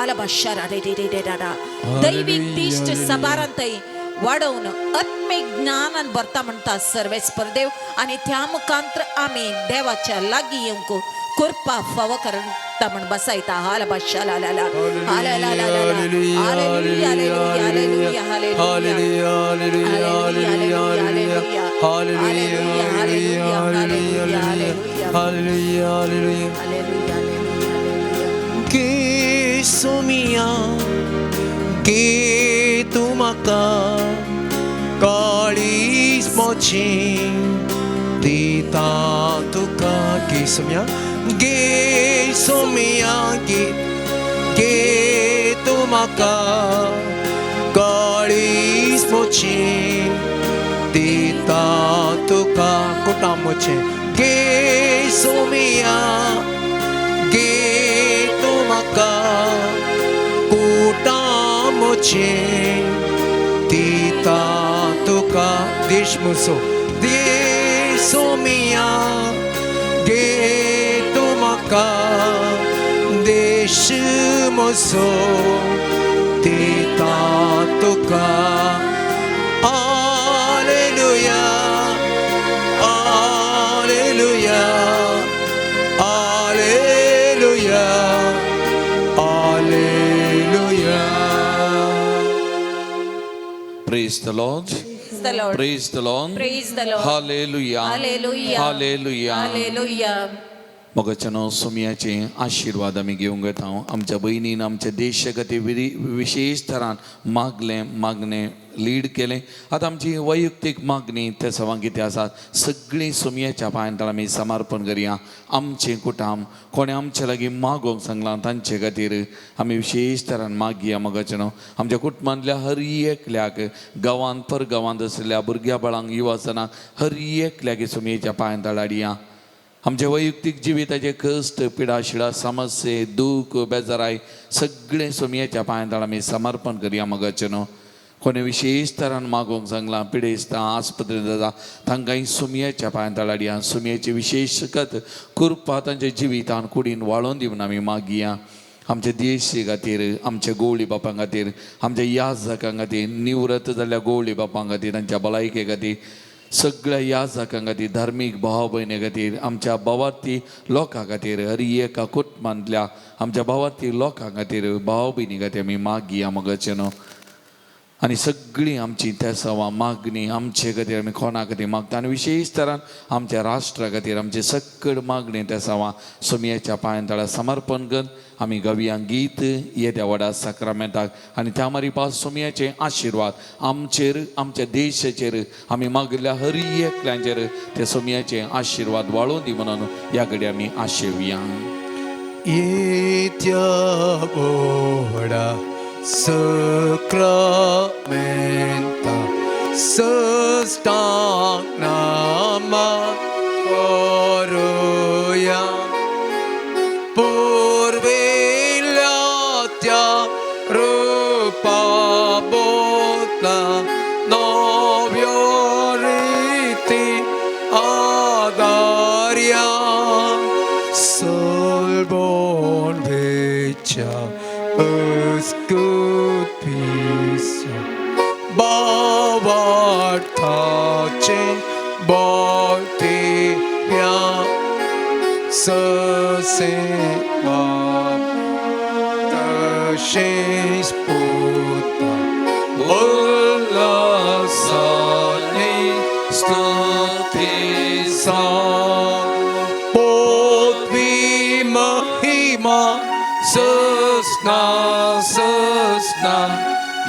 Speaker 6: आलाबा शारा रे रे रे रा रा दैवीक दिश्ट साबारांतय वाडवून आत्मीक ज्ञानान भरता म्हणटा सर्वेस्पर देव आनी त्या मुखांतर आमी देवाच्या लागीं येवंक कृपा फावो करता म्हण बसयता हालबा शाला ला ला hallelujah hallelujah hallelujah hallelujah hallelujah
Speaker 3: Que somia que tu maca काळीज मोची दिता तुका के सोम्या गे सोम्या गे तू म्हाका काळीज मोची दिता तुका कोटा मोचे गे सोम्या गे तू म्हाका कोटा मोचे दिता तुका देश मुसो देशो मिया गे तू म्हाका देश मुसो दिता तुका hallelujah hallelujah hallelujah hallelujah
Speaker 1: the Lord.
Speaker 6: the Lord.
Speaker 1: Praise the Lord.
Speaker 6: Praise the Lord.
Speaker 1: Hallelujah.
Speaker 6: Hallelujah.
Speaker 1: Hallelujah.
Speaker 6: Hallelujah.
Speaker 1: मोगचनो सुमयाचे आशीर्वाद आमी घेवंक येता आमच्या भयणीन आमच्या देशगती विशेष तरान मागणे लीड केले आतां आमची वैयक्तीक मागणी ते सवां कितें आसात सगळीं सुमयाच्या पांयांतळ आमी समर्पण करया आमचें कुटुंब कोणें आमचे लागीं मागोवंक सांगलां तांचे खातीर आमी विशेष तरान मागया मोगचनो आमच्या कुटुंबांतल्या हर एकल्याक गांवांत परगांवांत आशिल्ल्या भुरग्या बाळांक युवासनांक हर एकल्याक सुमयेच्या पांयांतळ हाडया आमचे वैयक्तीक जिविताचे कश्ट पिडा शिडा समस्ये दूख बेजाराय सगळे सुमयेच्या पांयांतळ आमी समर्पण करया मोगचनो कोणे विशेष तरान मागोवंक सांगलां पिडेस्तां आस्पत्रेंत आसा तांकांय सुमयेच्या पांयांतळ हाडया सुमयेची विशेषकत कृपा तांच्या जिवितान कुडीन वाळोवन दिवन आमी मागया आमच्या देशे खातीर आमच्या गोवळी बापां खातीर आमच्या याजकां खातीर निवृत्त जाल्ल्या गोवळी बापां खातीर तांच्या भलायके खातीर सगळ्या याजकां खातीर धार्मीक भाव भयणी खातीर आमच्या भावार्थी लोकां खातीर हर एका कुटुंबांतल्या आमच्या भावार्थी लोकां खातीर भाव भयणी खातीर आमी मागया मोगचनो आनी सगळीं आमची त्या सवा मागणी आमचे खातीर आमी कोणा खातीर मागता आनी विशेष तरान आमच्या राष्ट्रा खातीर आमचे सकड मागणी त्या सवा सुमयेच्या पांयांतळा समर्पण कर आमी गव्या गीत येद्या व्हडा सक्रामेंताक आनी त्या मारी सुमयेचे आशिर्वाद आमचेर आमच्या देशाचेर आमी मागिल्ल्या हर एकल्यांचेर ते सुमयेचे आशिर्वाद वाळोवन दी म्हणून ह्या घडी आमी आशेवया
Speaker 3: येत्या व्हडा Sacramenta Sestagnama Koruya Purvilatya Rupa Botla Novioriti Adarya Solbon Vecha Good peace, Bavartache, Baltia, Saseva, Tashes Puta, Ullasani, Stutisa, Potvi Mahima. Susna,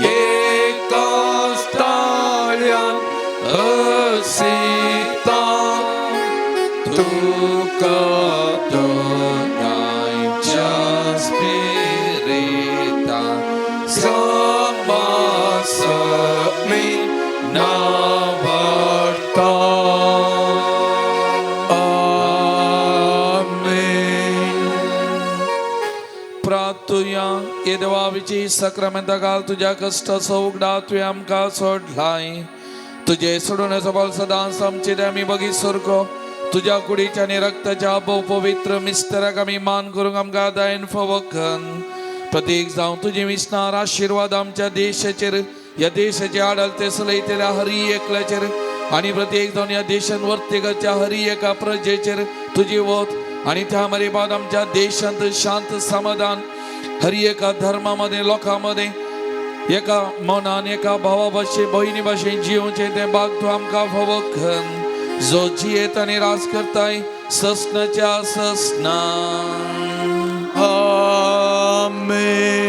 Speaker 3: Yekastalian, Asita, Tukadonai, Jaspirita, Samasami, Navarta. तुया येदवाविची सक्रामेंता घाल तुझ्या कष्ट सौगडा तुया आमकां सोडलाय तुझे सोडून सबल सदांच आमचे आमी बगी सुरको तुझ्या कुडीच्या आनी रक्ताच्या भोव पवित्र मिस्तराक आमी मान करूंक आमकां दायन फवखन प्रत्येक जावं तुझे विस्तार आशिर्वाद आमच्या देशाचेर ह्या देशाचे आडलते चलयतल्या हरी एकल्याचेर आनी प्रत्येक जावन ह्या देशान वर्तेगाच्या हरी एका प्रजेचेर तुजी वत आनी त्या मरे बाद आमच्या देशांत शांत समाधान हर एका धर्मामध्ये लोकांमध्ये एका मनान एका भावा भाशे भयणी भाशेन जिवचे ते भाग तूं आमकां फवखन जो जियेत आनी राज करताय ससनाच्या ससना आमेन.